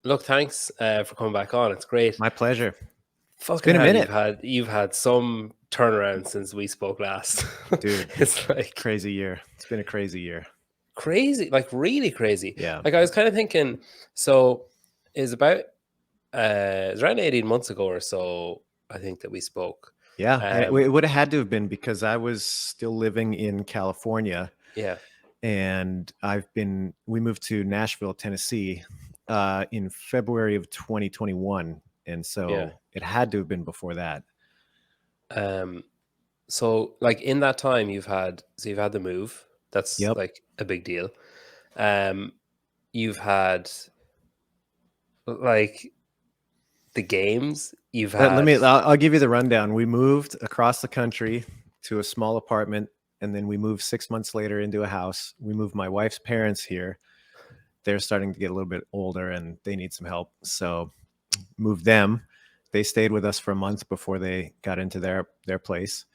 Look, thanks for coming back on. It's great. My pleasure. It's Fucking been a hell, minute, you've had some turnaround since we spoke last. dude. It's like Crazy year. It's been a crazy year. crazy, like really crazy. Yeah. Like I was kind of thinking, so it's about it's around 18 months ago or so, I think, that we spoke. Yeah. And it Um, would have had to have been because I was still living in California, yeah, and we moved to Nashville, Tennessee, in February of 2021. And yeah. so it had to have been before that. Um, so like in that time you've had the move. That's Yep. like a big deal. Um, you've had like the games. You've Let had me, I'll give you the rundown. We moved across the country to a small apartment, and then we moved 6 months later into a house. We moved my wife's parents here. They're starting to get a little bit older and they need some help. So moved them. They stayed with us for a month before they got into their place.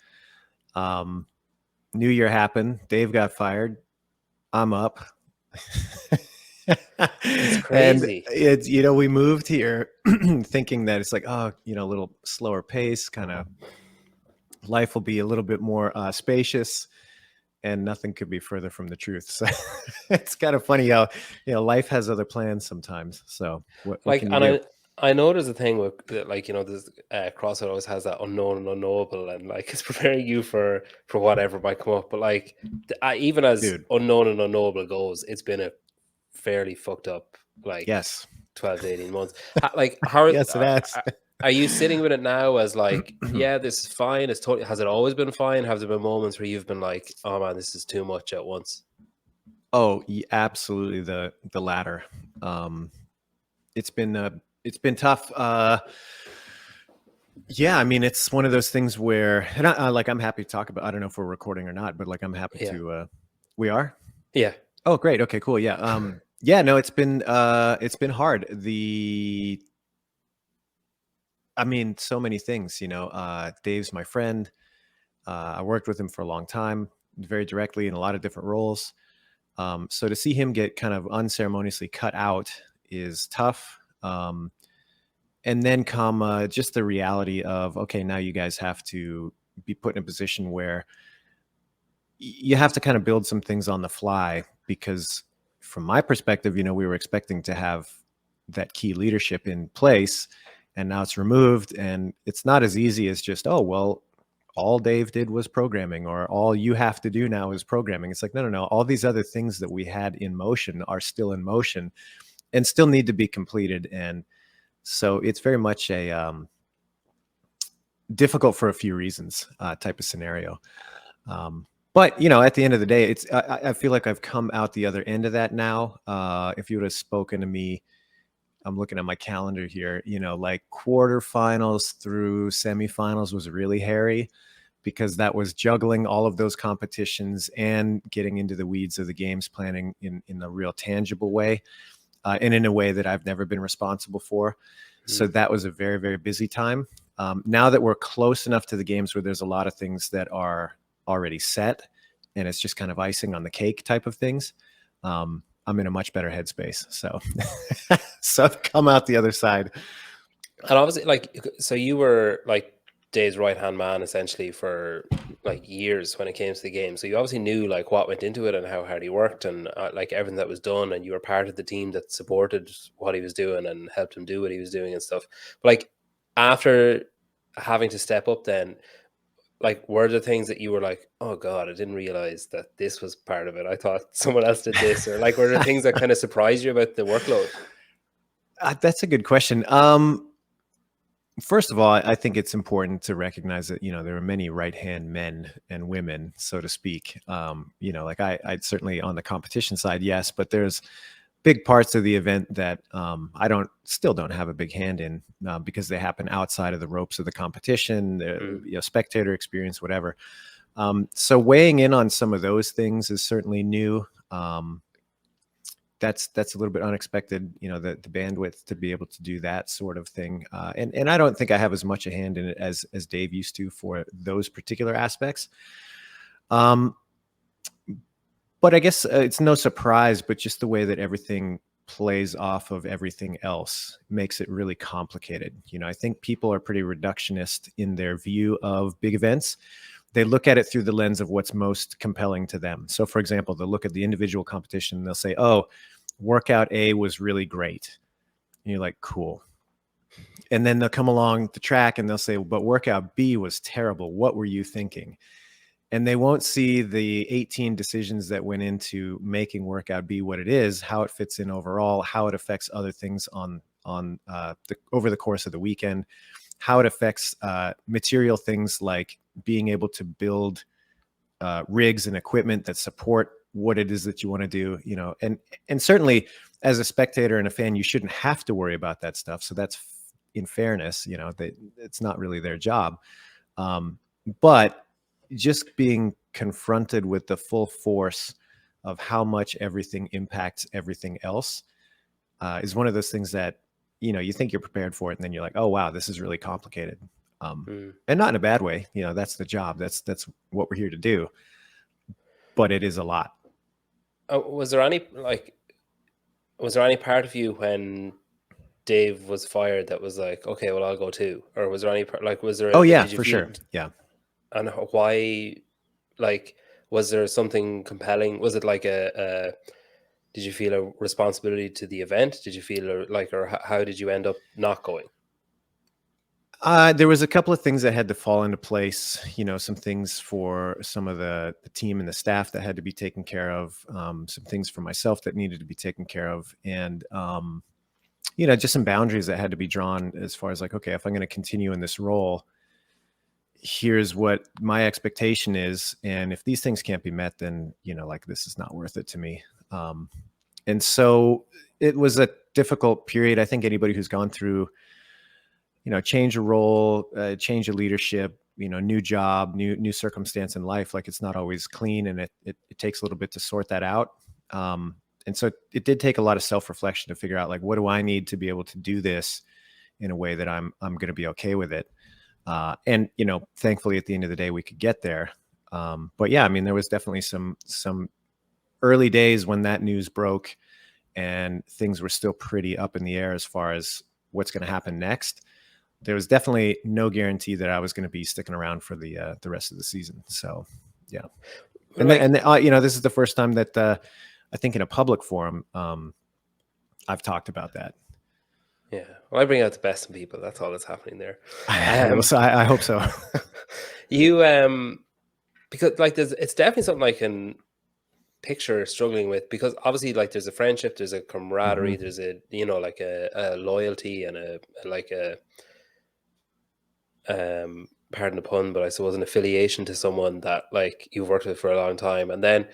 Um, New Year happened. Dave got fired. I'm up. it's And crazy. it's, we moved here thinking that it's like, oh, a little slower pace, kind of life will be a little bit more spacious, and nothing could be further from the truth. So it's kind of funny how, life has other plans sometimes. So what Like, can you and do? I know there's a thing with like there's CrossFit always has that unknown and unknowable, and like it's preparing you for whatever might come up. But like, even as Dude, unknown and unknowable goes, it's been a fairly fucked up like yes. 12 to 18 months. Like, how Yes, it has. are you sitting with it now as like, yeah, this is fine? It's totally. Has it always been fine? Have there been moments where you've been like, oh man, this is too much at once? Oh, absolutely the latter. Um, it's been tough. Yeah, I mean, it's one of those things where, and I'm happy to talk about. I don't know if we're recording or not, but like I'm happy Yeah, to. We are. yeah. Oh, great. Okay, cool. Yeah. Yeah. No, it's been hard. I mean, so many things. Dave's my friend. I worked with him for a long time, very directly in a lot of different roles. So to see him get kind of unceremoniously cut out is tough. And then come just the reality of, okay, now you guys have to be put in a position where you have to kind of build some things on the fly, because from my perspective, we were expecting to have that key leadership in place, and now it's removed, and it's not as easy as just, oh, well, all Dave did was programming, or all you have to do now is programming. It's like, no, no, no. All these other things that we had in motion are still in motion and still need to be completed. And so it's very much a difficult for a few reasons type of scenario. But at the end of the day, I feel like I've come out the other end of that now. If you would have spoken to me, I'm looking at my calendar here, like quarterfinals through semifinals was really hairy, because that was juggling all of those competitions and getting into the weeds of the games planning in a real tangible way, and in a way that I've never been responsible for. So that was a very, very busy time. Now that we're close enough to the games where there's a lot of things that are already set, and it's just kind of icing on the cake type of things, I'm in a much better headspace. So, so I've come out the other side. And obviously, like, so you were like Dave's right hand man essentially for like years when it came to the game. So you obviously knew like what went into it and how hard he worked and like everything that was done. And you were part of the team that supported what he was doing and helped him do what he was doing and stuff. But like after having to step up, then like were there things that you were like, oh God, I didn't realize that this was part of it. I thought someone else did this, or like were there things that kind of surprised you about the workload? That's a good question. First of all, I think it's important to recognize that, there are many right-hand men and women, so to speak. Like I certainly on the competition side, yes, but there's big parts of the event that I still don't have a big hand in, because they happen outside of the ropes of the competition, the spectator experience, whatever. So weighing in on some of those things is certainly new. That's a little bit unexpected, the bandwidth to be able to do that sort of thing. And I don't think I have as much a hand in it as Dave used to for those particular aspects. But But I guess it's no surprise, but just the way that everything plays off of everything else makes it really complicated. You know, I think people are pretty reductionist in their view of big events. They look at it through the lens of what's most compelling to them. So, for example, they'll look at the individual competition and they'll say, oh, workout A was really great. And you're like, cool. And then they'll come along the track and they'll say, but workout B was terrible. What were you thinking? And they won't see the 18 decisions that went into making workout B what it is, how it fits in overall, how it affects other things over the course of the weekend, how it affects material things like being able to build rigs and equipment that support what it is that you want to do, you know, and certainly as a spectator and a fan, you shouldn't have to worry about that stuff. So that's in fairness, you know, it's not really their job. But just being confronted with the full force of how much everything impacts everything else is one of those things that, you know, you think you're prepared for it, and then you're like, oh, wow, this is really complicated. And not in a bad way. You know, that's the job. That's what we're here to do. But it is a lot. Was there any part of you when Dave was fired that was like, okay, well, I'll go too? Or was there any was there? Oh yeah, for sure. Yeah. And why? Like, was there something compelling? Was it like did you feel a responsibility to the event? Did you feel like, or how did you end up not going? There was a couple of things that had to fall into place, you know, some things for some of the team and the staff that had to be taken care of, some things for myself that needed to be taken care of. And, you know, just some boundaries that had to be drawn as far as like, okay, if I'm going to continue in this role, here's what my expectation is. And if these things can't be met, then, you know, like this is not worth it to me. And so it was a difficult period. I think anybody who's gone through, you know, change a role, change of leadership, you know, new job, new circumstance in life, like it's not always clean, and it takes a little bit to sort that out. And so it did take a lot of self-reflection to figure out, like, what do I need to be able to do this in a way that I'm going to be okay with it. And, you know, thankfully at the end of the day, we could get there. But yeah, I mean, there was definitely some early days when that news broke and things were still pretty up in the air as far as what's going to happen next. There was definitely no guarantee that I was going to be sticking around for the rest of the season. So, yeah. And you know, this is the first time that I think in a public forum, I've talked about that. Yeah. Well, I bring out the best in people. That's all that's happening there. I hope so. You, because like it's definitely something I can picture struggling with, because obviously like there's a friendship, there's a camaraderie, there's a, you know, like a loyalty and pardon the pun, but I suppose an affiliation to someone that like you've worked with for a long time. And then,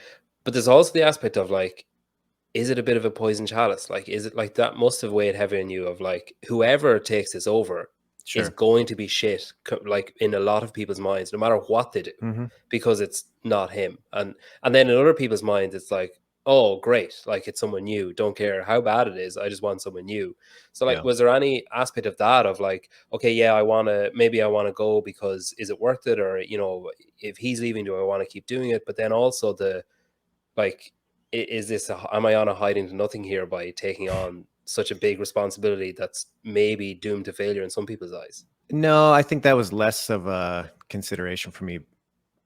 but there's also the aspect of like, is it a bit of a poison chalice? Like, is it like that must have weighed heavy on you of like, whoever takes this over is going to be shit, like in a lot of people's minds, no matter what they do, because it's not him. And then in other people's minds, it's like, oh, great, like it's someone new. Don't care how bad it is. I just want someone new. So like, was there any aspect of that of like, okay, yeah, maybe I want to go because is it worth it? Or, you know, if he's leaving, do I want to keep doing it? But then also the, like, am I on a hiding to nothing here by taking on such a big responsibility that's maybe doomed to failure in some people's eyes? No, I think that was less of a consideration for me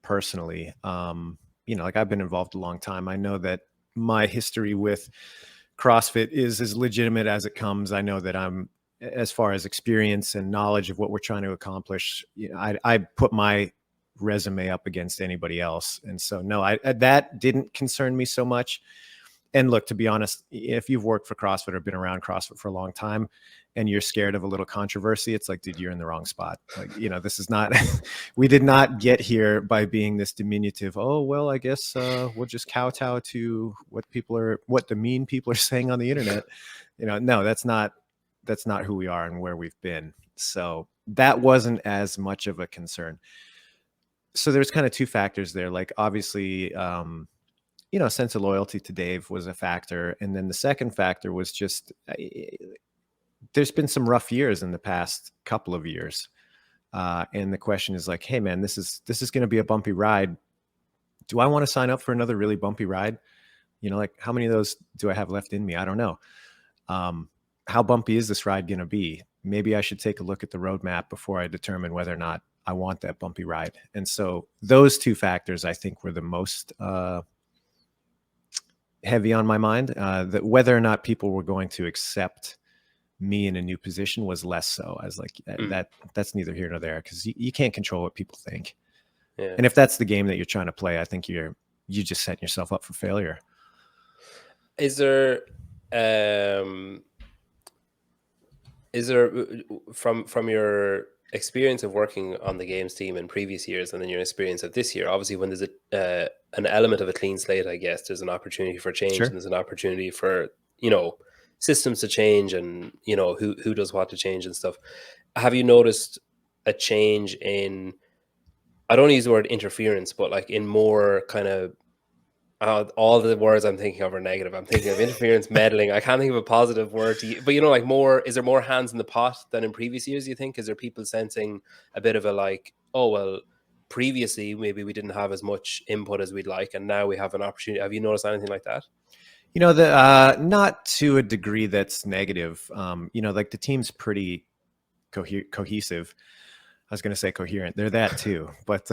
personally. You know, like I've been involved a long time. I know that my history with CrossFit is as legitimate as it comes. I know that I'm, as far as experience and knowledge of what we're trying to accomplish, you know, I put my resume up against anybody else. And so, no, that didn't concern me so much. And look, to be honest, if you've worked for CrossFit or been around CrossFit for a long time and you're scared of a little controversy, it's like, dude, you're in the wrong spot. Like, you know, this is not, we did not get here by being this diminutive, oh, well, I guess we'll just kowtow to what the mean people are saying on the internet. You know, no, that's not who we are and where we've been. So that wasn't as much of a concern. So there's kind of two factors there. Like, obviously, you know, a sense of loyalty to Dave was a factor. And then the second factor was just, there's been some rough years in the past couple of years. And the question is like, hey man, this is going to be a bumpy ride. Do I want to sign up for another really bumpy ride? You know, like how many of those do I have left in me? I don't know. How bumpy is this ride going to be? Maybe I should take a look at the roadmap before I determine whether or not I want that bumpy ride. And so those two factors, I think, were the most heavy on my mind. That whether or not people were going to accept me in a new position was less so. I was like, that's neither here nor there, because you can't control what people think. Yeah. And if that's the game that you're trying to play, I think you just setting yourself up for failure. Is there from your experience of working on the games team in previous years and then your experience of this year, obviously when there's an element of a clean slate, I guess there's an opportunity for change, Sure. and there's an opportunity for, systems to change, and who does what to change and stuff. Have you noticed a change in, I don't use the word interference, but like in more kind of, all the words I'm thinking of are negative. I'm thinking of interference, meddling. I can't think of a positive word to use, but like more, is there more hands in the pot than in previous years, you think? Is there people sensing a bit of a like, oh, well, previously maybe we didn't have as much input as we'd like, and now we have an opportunity? Have you noticed anything like that? Not to a degree that's negative. Like the team's pretty cohesive. I was going to say coherent. They're that too, but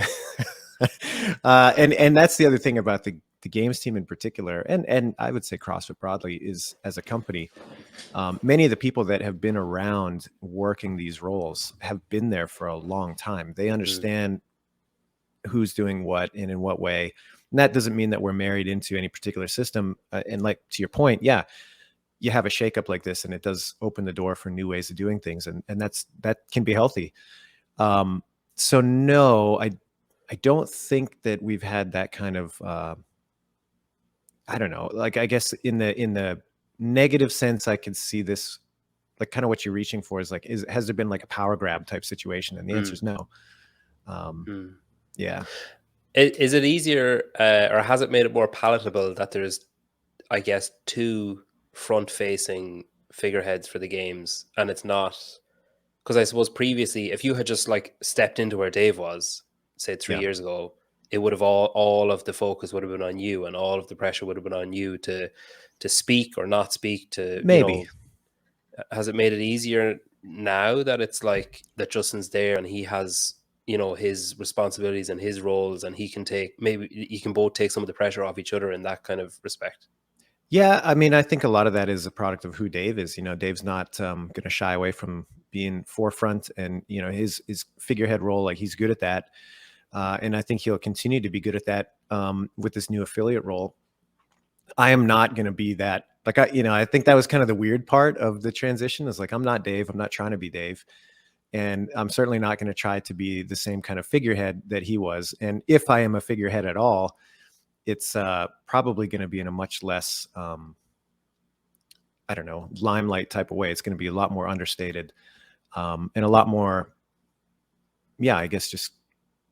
and that's the other thing about the games team in particular, and I would say CrossFit broadly, is as a company, many of the people that have been around working these roles have been there for a long time. They understand who's doing what and in what way. And that doesn't mean that we're married into any particular system. And like to your point, yeah, you have a shakeup like this, and it does open the door for new ways of doing things, and that can be healthy. So no, I don't think that we've had that kind of I don't know, like I guess in the negative sense, I can see this, like kind of what you're reaching for is like, has there been like a power grab type situation? And the answer is no. Yeah. Is it easier, or has it made it more palatable that there's, I guess, two front-facing figureheads for the games, and it's not, because I suppose previously, if you had just like stepped into where Dave was, say 3 years ago, it would have all of the focus would have been on you, and all of the pressure would have been on you to speak or not speak. To Maybe. has it made it easier now that it's like that Justin's there and he has his responsibilities and his roles, and he can take, maybe you can both take some of the pressure off each other in that kind of respect? Yeah, I mean, I think a lot of that is a product of who Dave is. Dave's not going to shy away from being forefront, and his figurehead role, like he's good at that, and I think he'll continue to be good at that with this new affiliate role. I am not going to be that. Like I think that was kind of the weird part of the transition. Is like, I'm not Dave. I'm not trying to be Dave, and I'm certainly not going to try to be the same kind of figurehead that he was. And if I am a figurehead at all, it's probably going to be in a much less, I don't know, limelight type of way. It's going to be a lot more understated, and a lot more, yeah, I guess just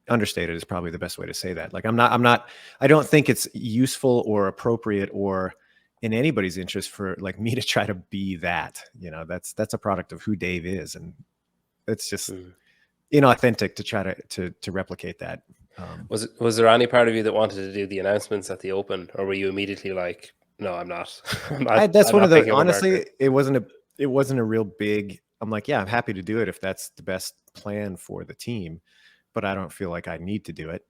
understated is probably the best way to say that. Like I don't think it's useful or appropriate or in anybody's interest for like me to try to be that. That's a product of who Dave is, and it's just inauthentic to try to replicate that. Was there any part of you that wanted to do the announcements at the Open, or were you immediately like, no, I'm not? That's one of the, picking up a honestly, marker? it wasn't a real big, I'm like, yeah, I'm happy to do it if that's the best plan for the team, but I don't feel like I need to do it.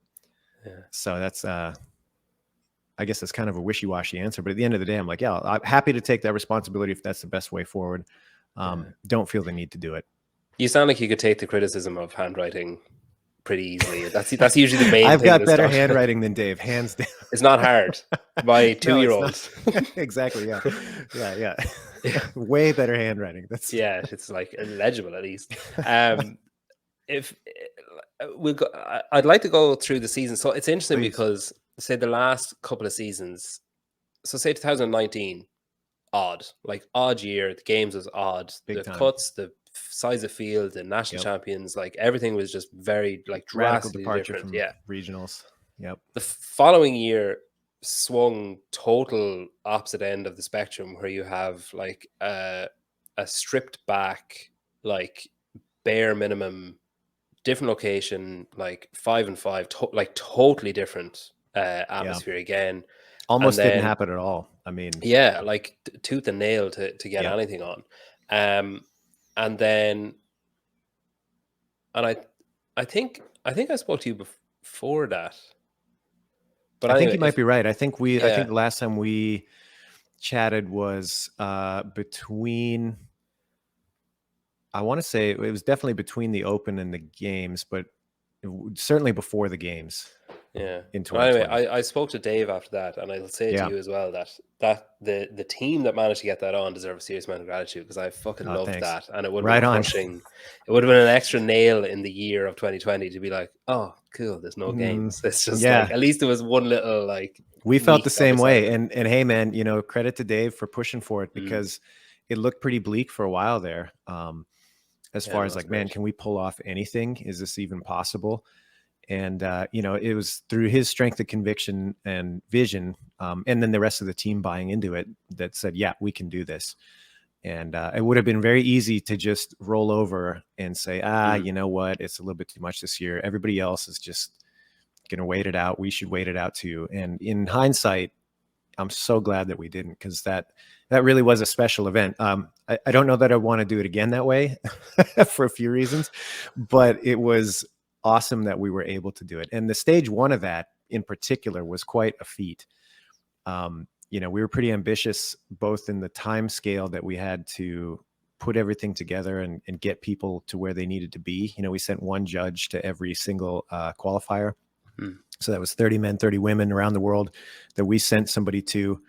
Yeah. So that's I guess that's kind of a wishy-washy answer, but at the end of the day, I'm like, yeah, I'm happy to take that responsibility if that's the best way forward. Don't feel the need to do it. You sound like you could take the criticism of handwriting pretty easily. That's usually the main I've thing. got better handwriting than Dave, hands down. It's not hard. My 2-year-old. Exactly. Yeah. Way better handwriting. That's Yeah, it's like illegible at least. If we'll go, I'd like to go through the season. So it's interesting. Please. Because say the last couple of seasons, so say 2019, odd year. The games was odd. Big the time. Cuts, the size of field, the national champions, like everything was just very like drastically different. From regionals. Yep. The following year swung total opposite end of the spectrum, where you have like a stripped back, like bare minimum, different location, like 5-5, like totally different atmosphere again. Almost didn't then happen at all. I mean, yeah, like tooth and nail to get yep. anything on. And then and I think I spoke to you before that. But I think you anyway, might be right. I think yeah, the last time we chatted was between, I want to say it was definitely between the Open and the games, but certainly before the games yeah. in But anyway, 2020. I spoke to Dave after that, and I'll say to Yeah. you as well that the team that managed to get that on deserve a serious amount of gratitude, because I fucking loved Thanks. that, and it would have Right been on. crushing. It would have been an extra nail in the year of 2020 to be like, oh, cool, there's no games. It's just like Yeah. at least there was one little like We felt week the on the same side of way. it. And hey, man, you know, credit to Dave for pushing for it, Mm, because it looked pretty bleak for a while there. As yeah, far no, as that's like, man, great. can we pull off anything? Is this even possible? And you know, it was through his strength of conviction and vision, and then the rest of the team buying into it, that said, yeah, we can do this. And it would have been very easy to just roll over and say, Mm, you know what, it's a little bit too much this year. Everybody else is just going to wait it out. We should wait it out too. And in hindsight, I'm so glad that we didn't, because that really was a special event. I don't know that I want to do it again that way for a few reasons, but it was awesome that we were able to do it. And the stage one of that in particular was quite a feat. You know, we were pretty ambitious, both in the time scale that we had to put everything together and get people to where they needed to be. You know, we sent one judge to every single qualifier. mm, So that was 30 men, 30 women around the world that we sent somebody to.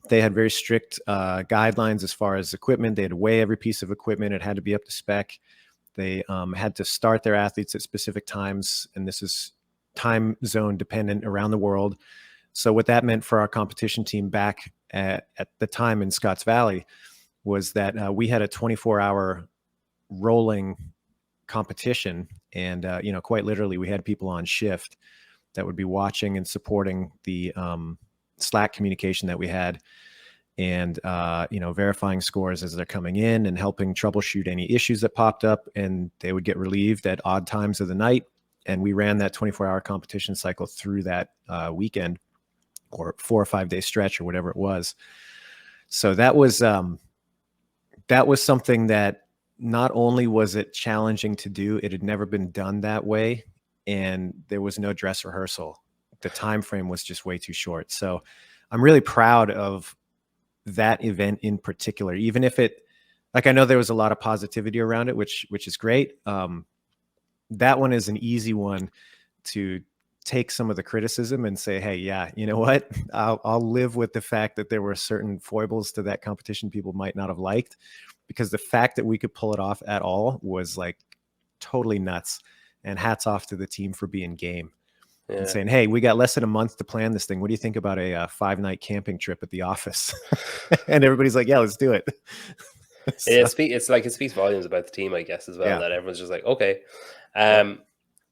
They had very strict guidelines as far as equipment. They had to weigh every piece of equipment. It had to be up to spec. They had to start their athletes at specific times, and this is time zone dependent around the world. So what that meant for our competition team back at the time in Scotts Valley was that we had a 24-hour rolling competition. And, you know, quite literally, we had people on shift that would be watching and supporting the Slack communication that we had, and you know, verifying scores as they're coming in and helping troubleshoot any issues that popped up, and they would get relieved at odd times of the night. And we ran that 24-hour competition cycle through that weekend, or 4 or 5 day stretch, or whatever it was. So that was something that not only was it challenging to do, it had never been done that way, and there was no dress rehearsal. The time frame was just way too short. So I'm really proud of that event in particular, even if it, like, I know there was a lot of positivity around it, which is great. That one is an easy one to take some of the criticism and say, hey, yeah, you know what? I'll live with the fact that there were certain foibles to that competition people might not have liked, because the fact that we could pull it off at all was like totally nuts. And hats off to the team for being game and yeah. saying, hey, we got less than a month to plan this thing. What do you think about a 5-night camping trip at the office? And everybody's like, yeah, let's do it. So, It's like it speaks volumes about the team, I guess, as well, yeah. that everyone's just like, okay. Yep.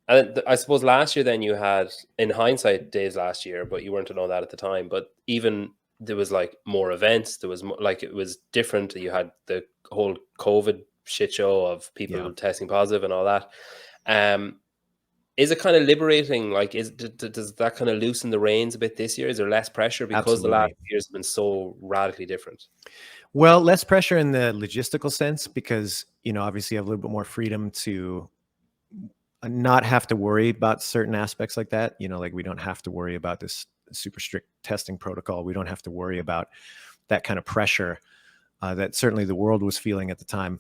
And I suppose last year, then you had, in hindsight, days last year, but you weren't to know that at the time. But even there was like more events. There was more, like, it was different. You had the whole COVID shit show of Yeah. people testing positive and all that. Um, is it kind of liberating? Like, does that kind of loosen the reins a bit this year? Is there less pressure because the last Absolutely. years have been so radically different? Well, less pressure in the logistical sense, because, you know, obviously you have a little bit more freedom to not have to worry about certain aspects like that. You know, like, we don't have to worry about this super strict testing protocol. We don't have to worry about that kind of pressure that certainly the world was feeling at the time.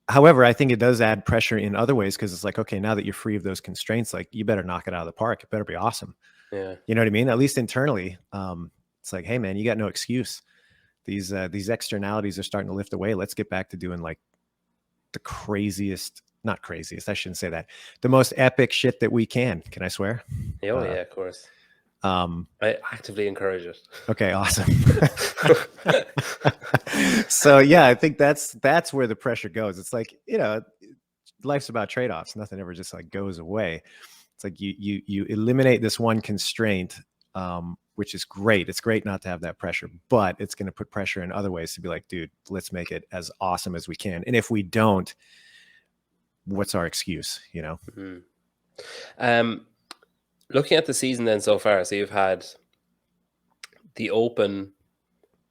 However, I think it does add pressure in other ways, because it's like, okay, now that you're free of those constraints, like, you better knock it out of the park. It better be awesome. Yeah. You know what I mean? At least internally, it's like, hey, man, you got no excuse. These externalities are starting to lift away. Let's get back to doing like the craziest, not craziest, I shouldn't say that, the most epic shit that we can. Can I swear? Oh, yeah, of course. Um, I actively encourage it. okay, awesome. So yeah, I think that's where the pressure goes. It's like, you know, life's about trade-offs. Nothing ever just like goes away. It's like you eliminate this one constraint, which is great. It's great not to have that pressure, but it's going to put pressure in other ways to be like, dude, let's make it as awesome as we can. And if we don't, what's our excuse? You know? Mhm. Um, looking at the season then so far, so you've had the Open.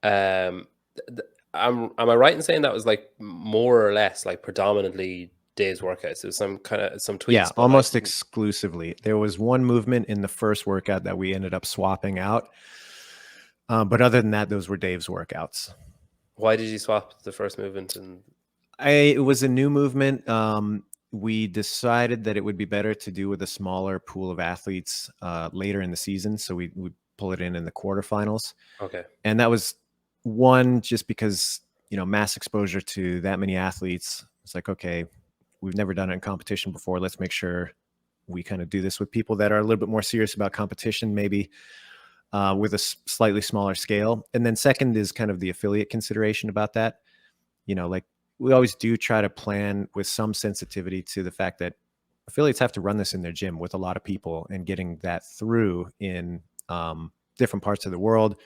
Um, am I right in saying that was like more or less like predominantly days workouts? There's some kind of some Yeah, tweaks, but like, almost exclusively. There was one movement in the first workout that we ended up swapping out. But other than that, those were Dave's workouts. why did you swap the first movement? And It was a new movement. We decided that it would be better to do with a smaller pool of athletes later in the season. So we pull it in the quarterfinals. okay, And that was one, just because, mass exposure to that many athletes. It's like, okay, we've never done it in competition before. Let's make sure we kind of do this with people that are a little bit more serious about competition, maybe with a slightly smaller scale. And then second is kind of the affiliate consideration about that. Like, we always do try to plan with some sensitivity to the fact that affiliates have to run this in their gym with a lot of people, and getting that through in different parts of the world.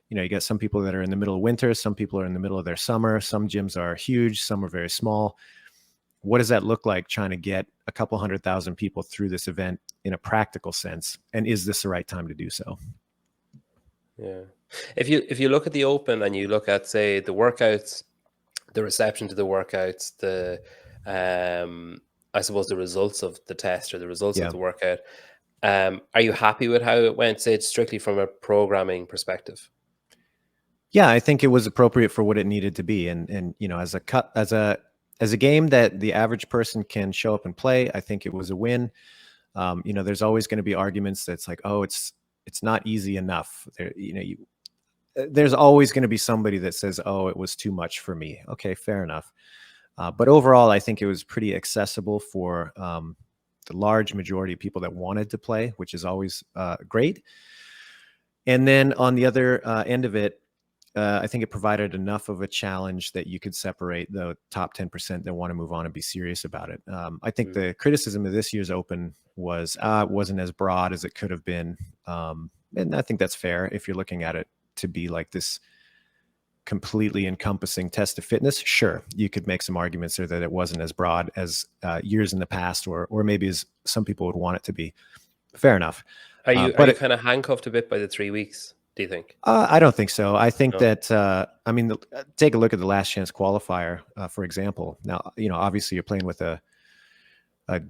You got some people that are in the middle of winter, some people are in the middle of their summer, some gyms are huge, some are very small. What does that look like, trying to get a couple 100,000 people through this event in a practical sense? And is this the right time to do so? yeah. If you look at the Open and you look at, say, the workouts, the reception to the workouts, the I suppose the results of the test or the results of Yeah. the workout, are you happy with how it went, say, strictly from a programming perspective? Yeah, I think it was appropriate for what it needed to be. And as a game that the average person can show up and play, I think it was a win. There's always going to be arguments that's like, oh, it's not easy enough. There's always going to be somebody that says, oh, it was too much for me. Okay, fair enough. But overall, I think it was pretty accessible for the large majority of people that wanted to play, which is always great. And then on the other end of it, I think it provided enough of a challenge that you could separate the top 10% that want to move on and be serious about it. I think the criticism of this year's Open was it wasn't as broad as it could have been. And I think that's fair if you're looking at it to be like this completely encompassing test of fitness. Sure, you could make some arguments there that it wasn't as broad as years in the past, or maybe as some people would want it to be. Fair enough. Are you But kind of handcuffed a bit by the 3 weeks, do you think? I don't think so. I think No. that take a look at the last chance qualifier, for example. Now, obviously you're playing with a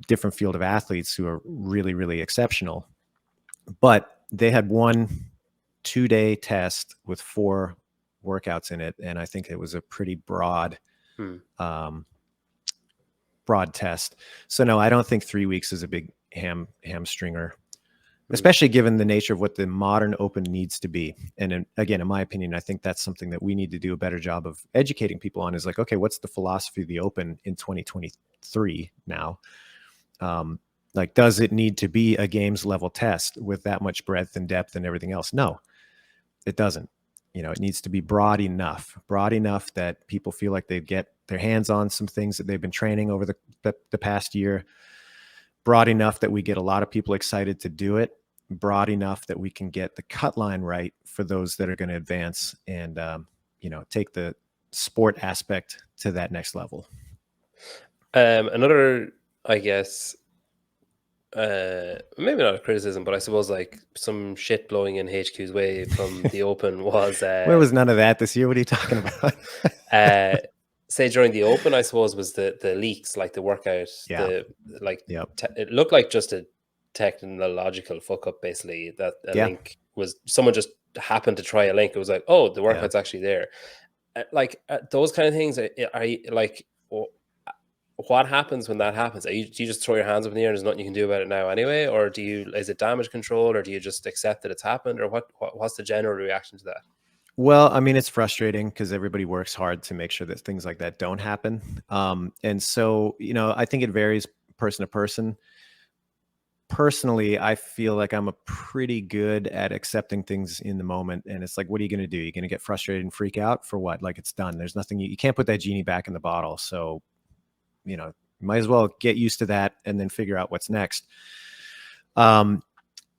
different field of athletes who are really, really exceptional, but they had one 2-day test with 4 workouts in it, and I think it was a pretty broad test. So no, I don't think 3 weeks is a big hamstringer, especially given the nature of what the modern Open needs to be. And again, in my opinion, I think that's something that we need to do a better job of educating people on, is like, okay, what's the philosophy of the Open in 2023 now? Like, does it need to be a games level test with that much breadth and depth and everything else? No, it doesn't. It needs to be broad enough that people feel like they get their hands on some things that they've been training over the past year. Broad enough that we get a lot of people excited to do it. Broad enough that we can get the cut line right for those that are going to advance and, take the sport aspect to that next level. Another, I guess, maybe not a criticism, but I suppose like some shit blowing in HQ's way from the Open was Where was none of that this year? What are you talking about? say during the Open, I suppose, was the leaks, like the workout, Yeah. Yep. It looked like just a technological fuck up, basically, that a Yeah. link was, someone just happened to try a link. It was like, oh, the workout's actually there. Those kind of things are like, what happens when that happens? Do you just throw your hands up in the air and there's nothing you can do about it now anyway? Or is it damage control, or do you just accept that it's happened? Or what's the general reaction to that? Well, I mean, it's frustrating because everybody works hard to make sure that things like that don't happen. And so, I think it varies person to person. Personally, I feel like I'm a pretty good at accepting things in the moment. And it's like, what are you going to do? You're going to get frustrated and freak out for what? Like, it's done. There's nothing, you can't put that genie back in the bottle. So, might as well get used to that and then figure out what's next.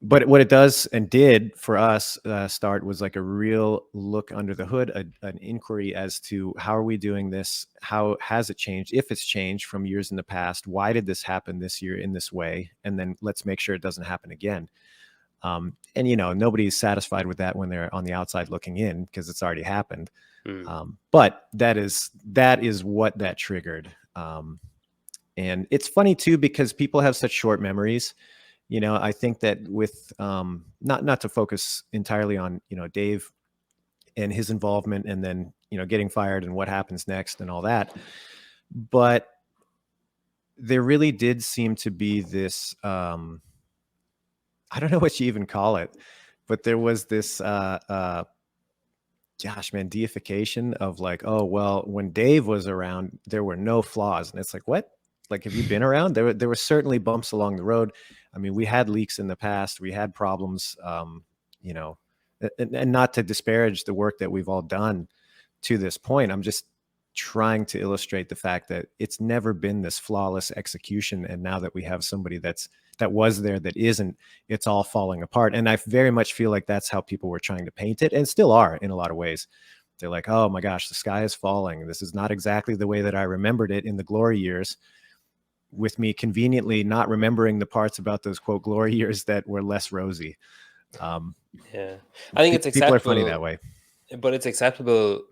But what it does and did for us start was like a real look under the hood, an inquiry as to how are we doing this? How has it changed? If it's changed from years in the past, why did this happen this year in this way? And then let's make sure it doesn't happen again. And nobody's satisfied with that when they're on the outside looking in because it's already happened. But that is what that triggered. And it's funny too because people have such short memories. I think that with not to focus entirely on Dave and his involvement, and then getting fired and what happens next and all that, but there really did seem to be this. I don't know what you even call it, but there was this deification of like, oh, well, when Dave was around, there were no flaws. And it's like, what? Like, have you been around? There were certainly bumps along the road. I mean, we had leaks in the past. We had problems, and not to disparage the work that we've all done to this point. I'm just trying to illustrate the fact that it's never been this flawless execution. And now that we have somebody that was there that isn't, it's all falling apart. And I very much feel like that's how people were trying to paint it, and still are in a lot of ways. They're like, oh my gosh, the sky is falling. This is not exactly the way that I remembered it in the glory years, with me conveniently not remembering the parts about those quote glory years that were less rosy. Yeah, I think it's acceptable. People are funny that way. But it's acceptable.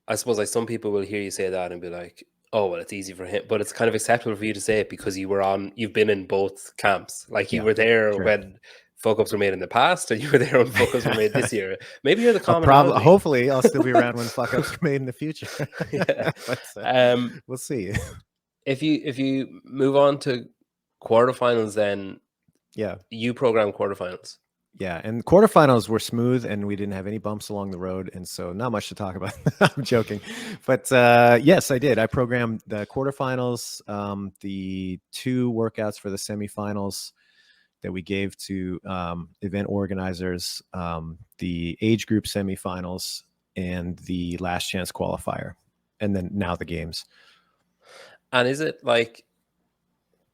I suppose like some people will hear you say that and be like, oh, well, it's easy for him. But it's kind of acceptable for you to say it because you've been in both camps. Like you were there when fuck-ups were made in the past, and you were there when fuck-ups were made this year. Maybe you're the commonality. Hopefully I'll still be around when fuck-ups are made in the future. Yeah. But, we'll see. If you move on to quarterfinals, then you program quarterfinals. Yeah, and quarterfinals were smooth, and we didn't have any bumps along the road, and so not much to talk about. I'm joking, but yes, I did. I programmed the quarterfinals, the 2 workouts for the semifinals that we gave to event organizers, the age group semifinals, and the last chance qualifier, and then now the games. And is it like,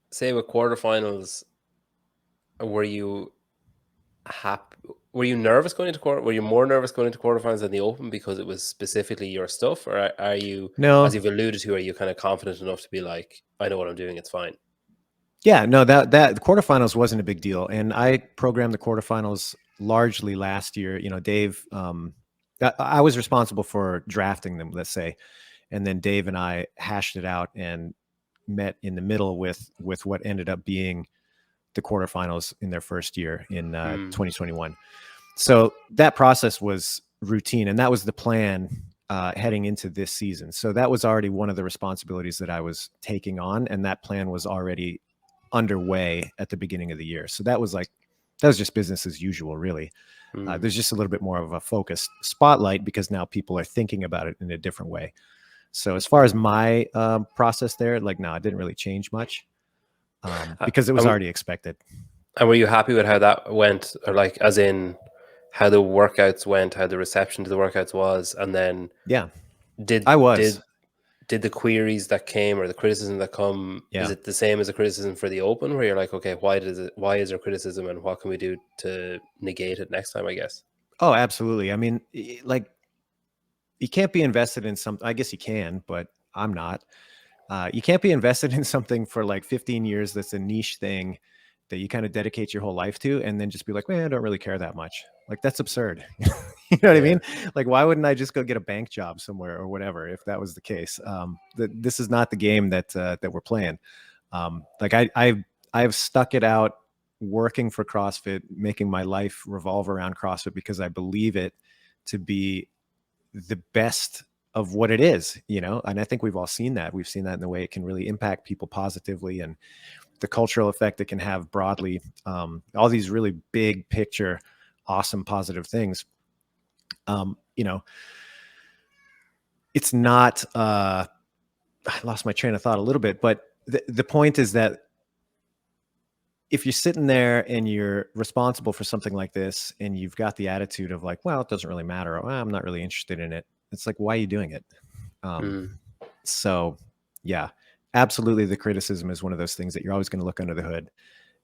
say with quarterfinals, were you nervous going into were you more nervous going into quarterfinals than the open because it was specifically your stuff, or are you, as you've alluded to, are you kind of confident enough to be like, I know what I'm doing, it's fine? Yeah, no, that the quarterfinals wasn't a big deal, and I programmed the quarterfinals largely last year. Dave, I was responsible for drafting them, let's say, and then Dave and I hashed it out and met in the middle with what ended up being the quarterfinals in their first year in 2021. So that process was routine, and that was the plan heading into this season. So that was already one of the responsibilities that I was taking on, and that plan was already underway at the beginning of the year. So that was just business as usual, really. There's just a little bit more of a focused spotlight because now people are thinking about it in a different way. So as far as my process there, no, it didn't really change much. Because it was already expected. And were you happy with how that went, or like, as in how the workouts went, how the reception to the workouts was, and then did the queries that came or the criticism that come, is it the same as a criticism for the open, where you're like, okay, why is there criticism, and what can we do to negate it next time, I guess? Oh, absolutely. I mean, like, you can't be invested in something. I guess you can, but I'm not. You can't be invested in something for like 15 years that's a niche thing that you kind of dedicate your whole life to, and then just be like, man, I don't really care that much. Like, that's absurd. You know what I mean? Like, why wouldn't I just go get a bank job somewhere or whatever if that was the case? This is not the game that we're playing. Like, I've stuck it out working for CrossFit, making my life revolve around CrossFit because I believe it to be the best of what it is, and I think we've all seen that. We've seen that in the way it can really impact people positively, and the cultural effect it can have broadly, all these really big picture, awesome, positive things. It's not, I lost my train of thought a little bit, but the point is that if you're sitting there and you're responsible for something like this, and you've got the attitude of like, well, it doesn't really matter, or, I'm not really interested in it. It's like, why are you doing it? So yeah, absolutely. The criticism is one of those things that you're always going to look under the hood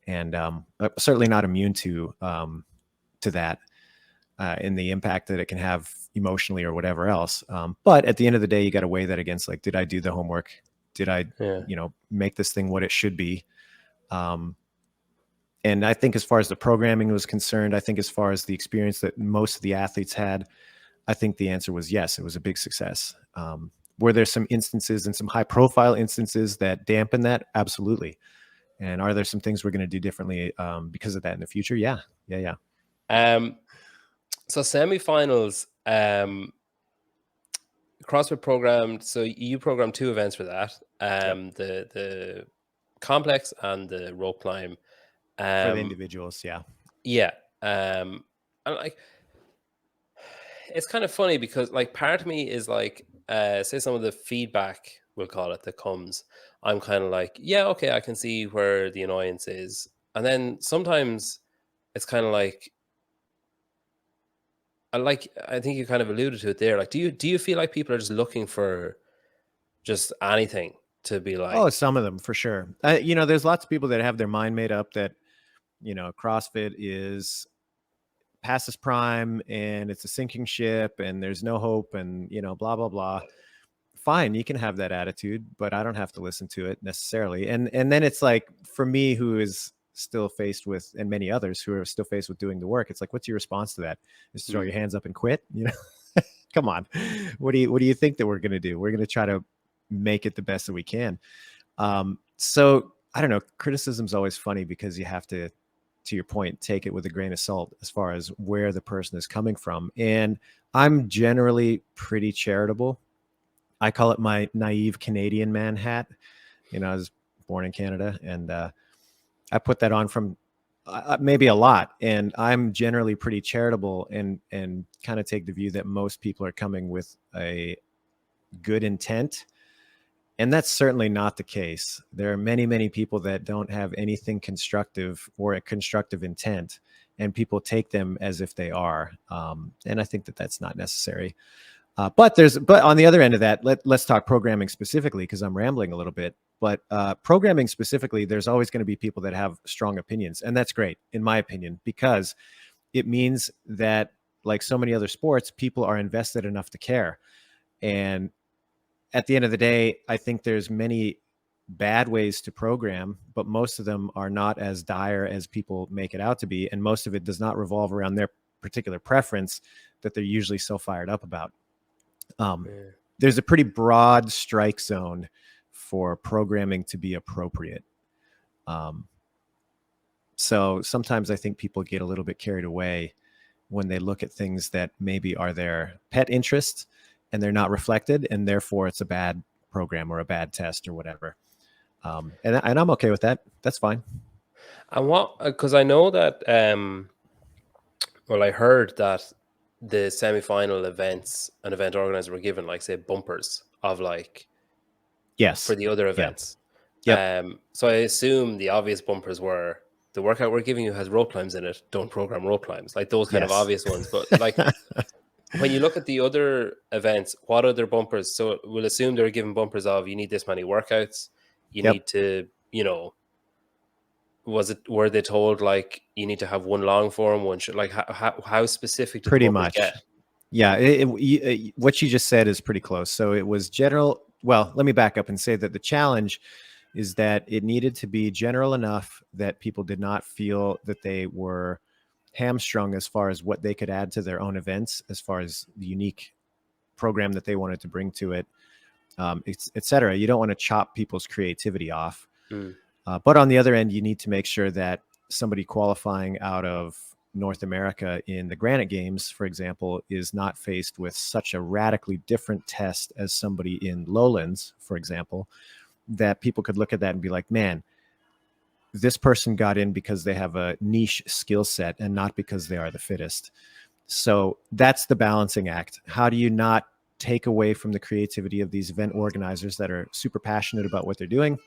and certainly not immune to that and the impact that it can have emotionally or whatever else. But at the end of the day, you got to weigh that against, like, did I do the homework? Did I, make this thing what it should be? And I think as far as the programming was concerned, I think as far as the experience that most of the athletes had, I think the answer was yes, it was a big success. Were there some instances and some high profile instances that dampen that? Absolutely. And are there some things we're going to do differently because of that in the future? Yeah. So semifinals, CrossFit programmed. So you programmed 2 events for that. The complex and the rope climb. For the individuals, yeah. Yeah. And like, it's kind of funny because, like, part of me is like, say some of the feedback, we'll call it, that comes, I'm kind of like, yeah, okay, I can see where the annoyance is. And then sometimes it's kind of like, I think you kind of alluded to it there. Like, do you feel like people are just looking for just anything to be like? Oh, some of them for sure. There's lots of people that have their mind made up that, CrossFit is past its prime and it's a sinking ship and there's no hope and, blah, blah, blah. Fine, you can have that attitude, but I don't have to listen to it necessarily. And then it's like, for me, who is still faced with, and many others who are still faced with doing the work, it's like, what's your response to that? Just throw your hands up and quit? Come on. What do you think that we're going to do? We're going to try to make it the best that we can. So I don't know. Criticism's always funny because you have to your point, take it with a grain of salt as far as where the person is coming from. And I'm generally pretty charitable. I call it my naive Canadian man hat. I was born in Canada, and I put that on from maybe a lot. And I'm generally pretty charitable and kind of take the view that most people are coming with a good intent. And that's certainly not the case. There are many, many people that don't have anything constructive or a constructive intent, and people take them as if they are. And I think that that's not necessary. But on the other end of that, let's talk programming specifically, because I'm rambling a little bit. But programming specifically, there's always going to be people that have strong opinions. And that's great, in my opinion, because it means that, like so many other sports, people are invested enough to care. And at the end of the day, I think there's many bad ways to program, but most of them are not as dire as people make it out to be. And most of it does not revolve around their particular preference that they're usually so fired up about. There's a pretty broad strike zone for programming to be appropriate. So sometimes I think people get a little bit carried away when they look at things that maybe are their pet interests and they're not reflected, and therefore it's a bad program or a bad test or whatever. And I'm okay with that. That's fine. And because I know that, I heard that the semi-final events, an event organizer were given, like, say, bumpers of, like, yes, for the other events. Yep. So I assume the obvious bumpers were, the workout we're giving you has rope climbs in it, don't program rope climbs, like those kind of obvious ones. But like, when you look at the other events, what other bumpers? So we'll assume they're given bumpers of, you need this many workouts, you need to, were they told, like, you need to have one long form, one like, how specific did pretty the bumpers much get? Yeah, what you just said is pretty close. So it was general. Well, let me back up and say that the challenge is that it needed to be general enough that people did not feel that they were hamstrung as far as what they could add to their own events, as far as the unique program that they wanted to bring to it, et cetera. You don't want to chop people's creativity off. But on the other end, you need to make sure that somebody qualifying out of North America in the Granite Games, for example, is not faced with such a radically different test as somebody in Lowlands, for example, that people could look at that and be like, man, this person got in because they have a niche skill set and not because they are the fittest. So that's the balancing act. How do you not take away from the creativity of these event organizers that are super passionate about what they're doing,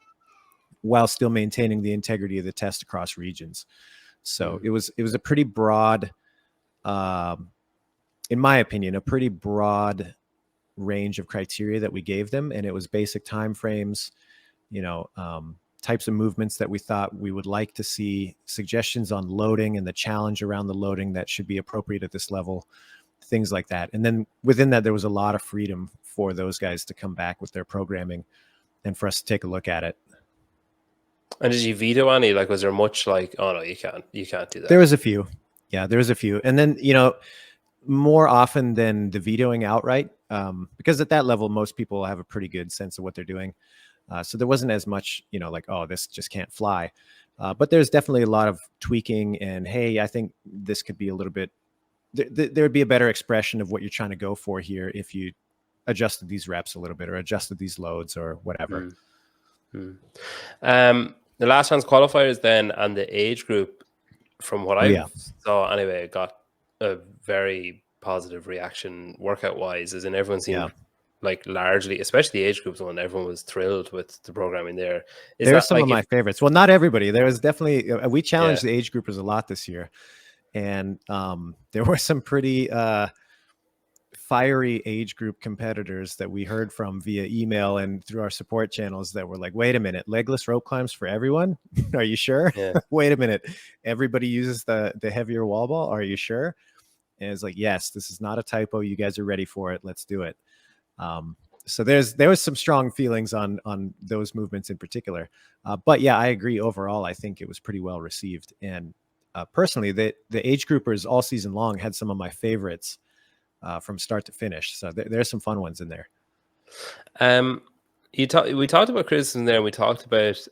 while still maintaining the integrity of the test across regions? So it was a pretty broad, in my opinion, a pretty broad range of criteria that we gave them. And it was basic timeframes, types of movements that we thought we would like to see, suggestions on loading and the challenge around the loading that should be appropriate at this level, things like that. And then within that, there was a lot of freedom for those guys to come back with their programming and for us to take a look at it. And did you veto any? Like, was there much like, oh no, you can't do that? There was a few. Yeah, there was a few. And then, more often than the vetoing outright, because at that level, most people have a pretty good sense of what they're doing. So there wasn't as much, like, oh, this just can't fly. But there's definitely a lot of tweaking and, hey, I think this could be a little bit, there would be a better expression of what you're trying to go for here if you adjusted these reps a little bit or adjusted these loads or whatever. The last round's qualifiers then, and the age group, from what I saw anyway, got a very positive reaction workout wise, as in everyone seemed like largely, especially the age groups one, everyone was thrilled with the programming there. There's some of my favorites. Well, not everybody. There was definitely, we challenged the age groupers a lot this year, and there were some pretty fiery age group competitors that we heard from via email and through our support channels that were like, wait a minute, legless rope climbs for everyone? Are you sure? Wait a minute, everybody uses the heavier wall ball? Are you sure? And it's like, yes, this is not a typo. You guys are ready for it. Let's do it. So there was some strong feelings on those movements in particular. But yeah, I agree. Overall, I think it was pretty well received. And personally, the age groupers all season long had some of my favorites from start to finish. So there's some fun ones in there. We talked about criticism there, and we talked about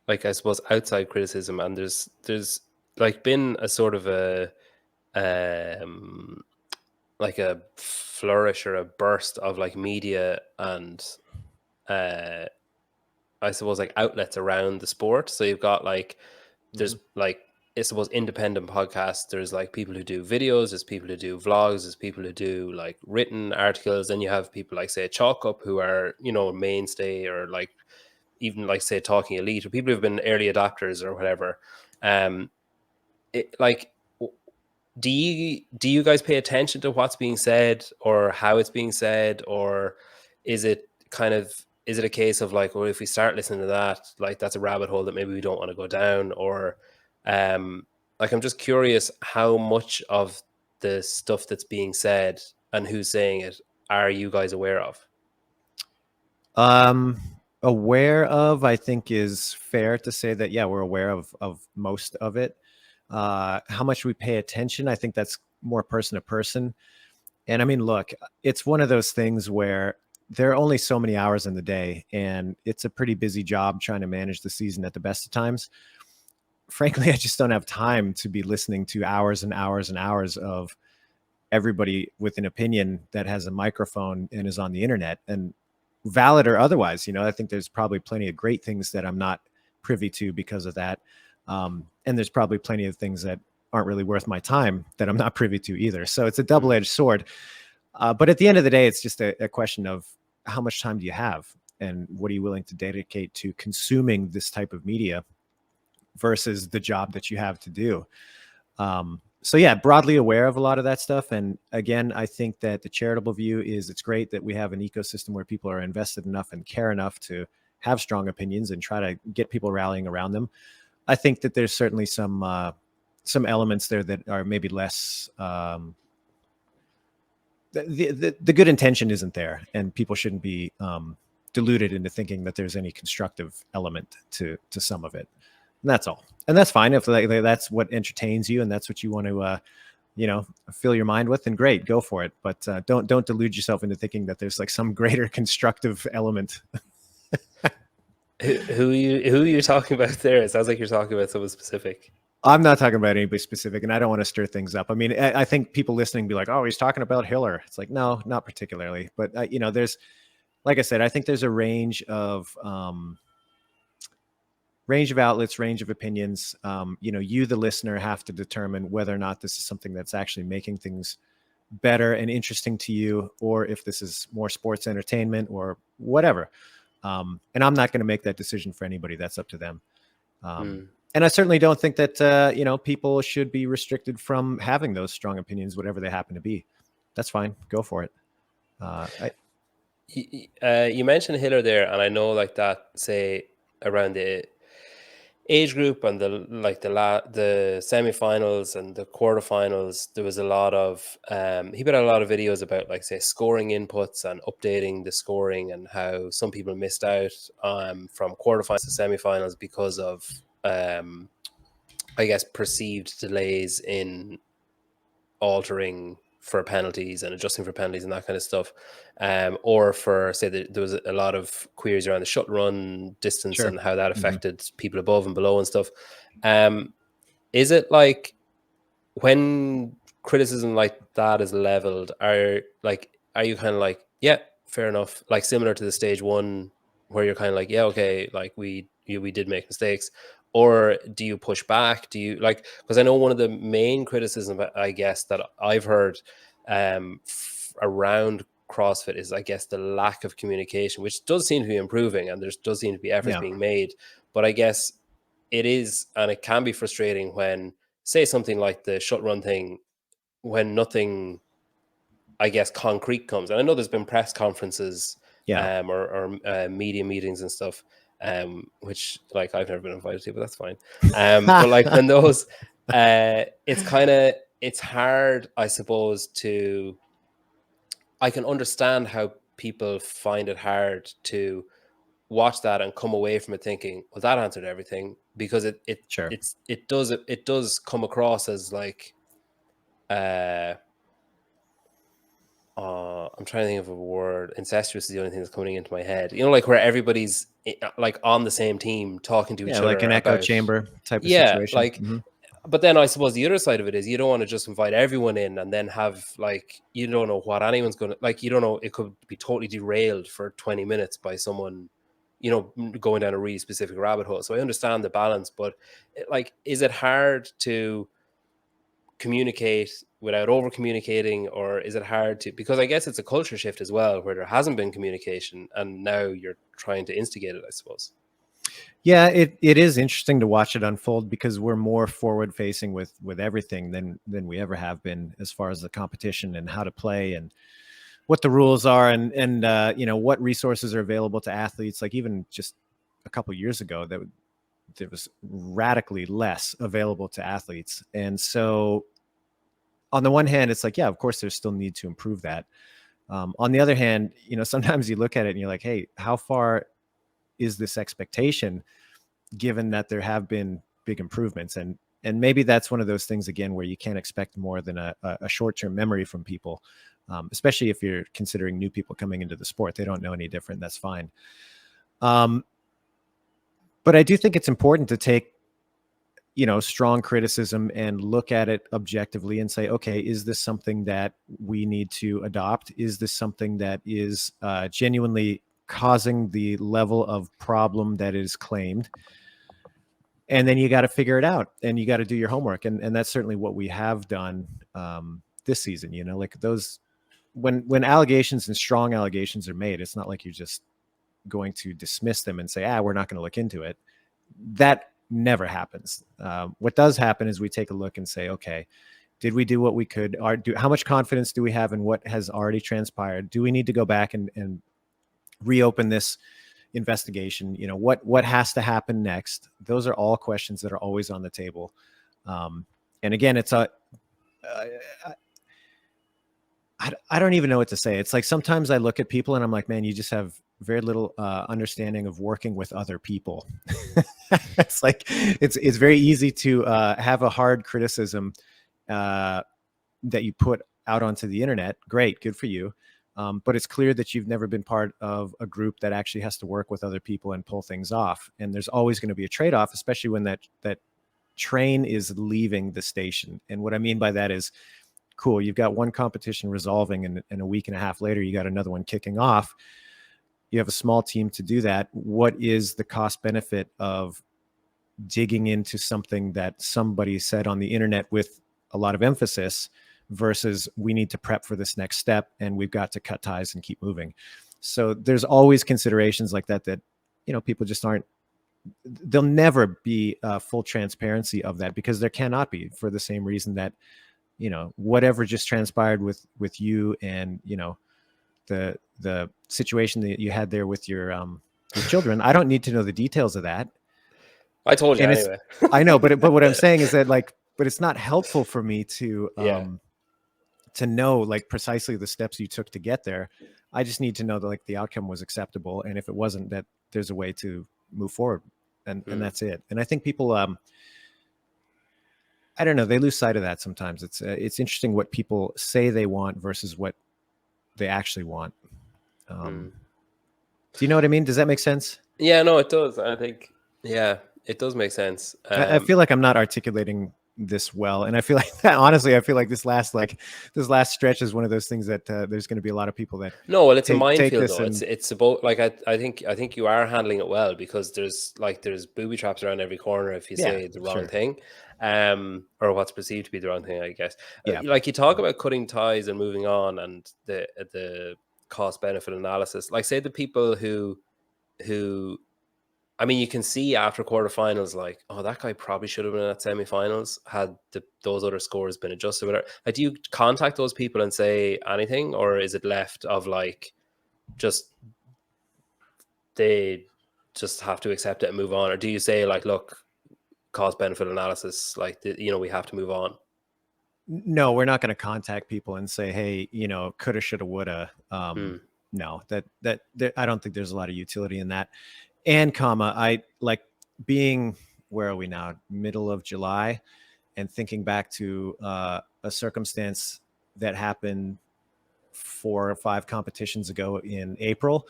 like, I suppose, outside criticism, and there's like been a sort of a like a flourish or a burst of like media and I suppose like outlets around the sport. So you've got like, there's like, I suppose, independent podcasts. There's like people who do videos, there's people who do vlogs, there's people who do like written articles. Then you have people like, say, Chalk Up, who are, mainstay, or like even like, say, Talking Elite, or people who've been early adopters or whatever. Do you guys pay attention to what's being said or how it's being said, or is it a case of like, well, if we start listening to that, like, that's a rabbit hole that maybe we don't want to go down? Or like, I'm just curious how much of the stuff that's being said and who's saying it are you guys aware of? Aware of, I think, is fair to say that, yeah, we're aware of most of it. How much we pay attention, I think that's more person to person. And I mean, look, it's one of those things where there are only so many hours in the day, and it's a pretty busy job trying to manage the season at the best of times. Frankly, I just don't have time to be listening to hours and hours and hours of everybody with an opinion that has a microphone and is on the internet, and valid or otherwise. I think there's probably plenty of great things that I'm not privy to because of that. And there's probably plenty of things that aren't really worth my time that I'm not privy to either. So it's a double-edged sword. But at the end of the day, it's just a question of how much time do you have, and what are you willing to dedicate to consuming this type of media versus the job that you have to do. So yeah, broadly aware of a lot of that stuff. And again, I think that the charitable view is, it's great that we have an ecosystem where people are invested enough and care enough to have strong opinions and try to get people rallying around them. I think that there's certainly some elements there that are maybe less, the good intention isn't there, and people shouldn't be deluded into thinking that there's any constructive element to some of it. And that's all. And that's fine. If that's what entertains you and that's what you want to, fill your mind with, then great, go for it. But don't delude yourself into thinking that there's like some greater constructive element. Who are you talking about there? It sounds like you're talking about someone specific. I'm not talking about anybody specific, and I don't want to stir things up. I mean, I think people listening be like, oh, he's talking about Hiller. It's like, no, not particularly. But, there's, like I said, I think there's a range of outlets, range of opinions. You, the listener, have to determine whether or not this is something that's actually making things better and interesting to you, or if this is more sports entertainment or whatever. And I'm not going to make that decision for anybody. That's up to them. And I certainly don't think that, people should be restricted from having those strong opinions, whatever they happen to be. That's fine. Go for it. You mentioned Hiller there, and I know like that, say around the age group and the semifinals and the quarterfinals, there was a lot of he put out a lot of videos about, like, say, scoring inputs and updating the scoring, and how some people missed out from quarterfinals to semifinals because of I guess perceived delays in altering for penalties and adjusting for penalties and that kind of stuff, or for, say, there was a lot of queries around the shuttle run distance Sure. and how that affected people above and below and stuff. Is it like, when criticism like that is leveled, are you kind of like, yeah, fair enough, like similar to the stage one, where you're kind of like, yeah, okay, like we did make mistakes, or do you push back? Do you, like, because I know one of the main criticism, I guess, that I've heard around CrossFit is, I guess, the lack of communication, which does seem to be improving, and there does seem to be efforts Yeah. being made, but I guess it is, and it can be frustrating when, say, something like the shut run thing, when nothing, I guess, concrete comes. And I know there's been press conferences, Yeah. or media meetings and stuff, which, like, I've never been invited to, but that's fine. But like, when those, it's hard, I suppose, to, I can understand how people find it hard to watch that and come away from it thinking, well, that answered everything, because Sure. it does come across as like, uh I'm trying to think of a word. Incestuous is the only thing that's coming into my head. You know, like, where everybody's like on the same team, talking to Yeah, each like other an echo about, chamber type of yeah, situation. like, but then I suppose the other side of it is, you don't want to just invite everyone in and then have, like, you don't know what anyone's going to, like, you don't know, it could be totally derailed for 20 minutes by someone, going down a really specific rabbit hole. So I understand the balance, but like, is it hard to communicate without over communicating, or is it hard to, because I guess it's a culture shift as well, where there hasn't been communication and now you're trying to instigate it, I suppose. Yeah, it is interesting to watch it unfold, because we're more forward facing with everything than we ever have been, as far as the competition and how to play and what the rules are, and what resources are available to athletes. Like, even just a couple of years ago, that there was radically less available to athletes. And so on the one hand, it's like, yeah, of course there's still need to improve that. On the other hand, sometimes you look at it and you're like, hey, how far is this expectation, given that there have been big improvements? And maybe that's one of those things, again, where you can't expect more than a short-term memory from people, especially if you're considering new people coming into the sport. They don't know any different. That's fine. But I do think it's important to take strong criticism and look at it objectively and say, okay, is this something that we need to adopt? Is this something that is genuinely causing the level of problem that is claimed? And then you got to figure it out, and you got to do your homework. And that's certainly what we have done this season. Like, those, when allegations and strong allegations are made, it's not like you're just going to dismiss them and say, we're not going to look into it. That never happens. What does happen is we take a look and say, okay, did we do what we could? How much confidence do we have in what has already transpired? Do we need to go back and reopen this investigation? What has to happen next? Those are all questions that are always on the table. And again, it's I don't even know what to say. It's like, sometimes I look at people and I'm like, man, you just have very little understanding of working with other people. It's like, it's very easy to have a hard criticism that you put out onto the internet. Great, good for you. But it's clear that you've never been part of a group that actually has to work with other people and pull things off. And there's always going to be a trade-off, especially when that train is leaving the station. And what I mean by that is, cool, you've got one competition resolving, and a week and a half later, you got another one kicking off. You have a small team to do that. What is the cost benefit of digging into something that somebody said on the internet with a lot of emphasis, versus we need to prep for this next step and we've got to cut ties and keep moving? So there's always considerations like that people just aren't, there'll never be full transparency of that, because there cannot be, for the same reason that whatever just transpired with you and the situation that you had there with your children. I don't need to know the details of that. I told you And it's, anyway. I know, but what I'm saying is that like, but it's not helpful for me Yeah. to know like precisely the steps you took to get there. I just need to know that like the outcome was acceptable, and if it wasn't, that there's a way to move forward, and that's it. And I think people, I don't know, they lose sight of that sometimes. It's interesting what people say they want versus what they actually want. Do you know what I mean? Does that make sense? Yeah, no, it does. I think, yeah, it does make sense. I feel like I'm not articulating this well, and I feel like honestly, I feel like this last stretch is one of those things that there's going to be a lot of people that No, well, it's a take minefield this though. and It's about like I think you are handling it well, because there's booby traps around every corner if you yeah, say the wrong sure, thing, or what's perceived to be the wrong thing, I guess. yeah, Like you talk about cutting ties and moving on, and the cost benefit analysis. Like say the people who I mean, you can see after quarterfinals, like, oh, that guy probably should have been at semifinals had those other scores been adjusted. Whatever. Like, do you contact those people and say anything, or is it left of like just they just have to accept it and move on, or do you say like, look, cost benefit analysis, like we have to move on? no, we're not going to contact people and say, hey, coulda, shoulda, woulda. Hmm. No, I don't think there's a lot of utility in that. And I like being, where are we now? Middle of July, and thinking back to a circumstance that happened 4 or 5 competitions ago in April.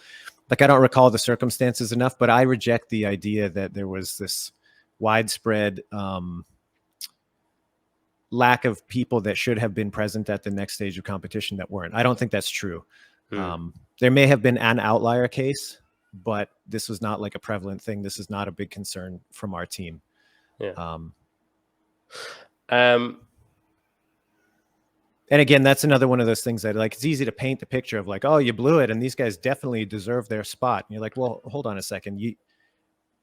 Like I don't recall the circumstances enough, but I reject the idea that there was this widespread lack of people that should have been present at the next stage of competition that weren't. I don't think that's true. There may have been an outlier case, but this was not like a prevalent thing. This is not a big concern from our team. Yeah. And again, that's another one of those things that like, it's easy to paint the picture of like, oh, you blew it and these guys definitely deserve their spot. And you're like, well, hold on a second. You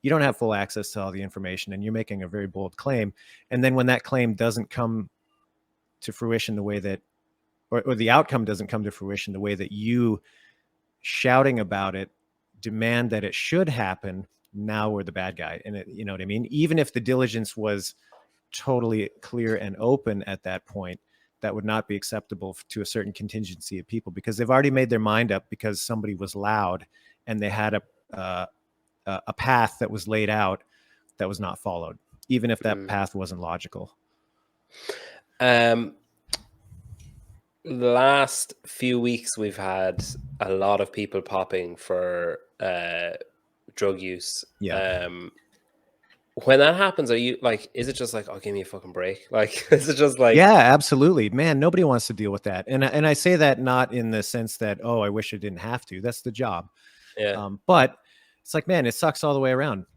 don't have full access to all the information, and you're making a very bold claim. And then when that claim doesn't come to fruition the way that, or the outcome doesn't come to fruition the way that you shouting about it demand that it should happen, now we're the bad guy. And you know what I mean? Even if the diligence was totally clear and open at that point, that would not be acceptable to a certain contingency of people, because they've already made their mind up because somebody was loud and they had a path that was laid out that was not followed, even if that path wasn't logical. The last few weeks, we've had a lot of people popping for drug use. Yeah. When that happens, are you like, is it just like, oh, give me a fucking break? Like, is it just like, yeah, absolutely, man, nobody wants to deal with that. And I say that not in the sense that, oh, I wish I didn't have to. That's the job. yeah, But it's like, man, it sucks all the way around.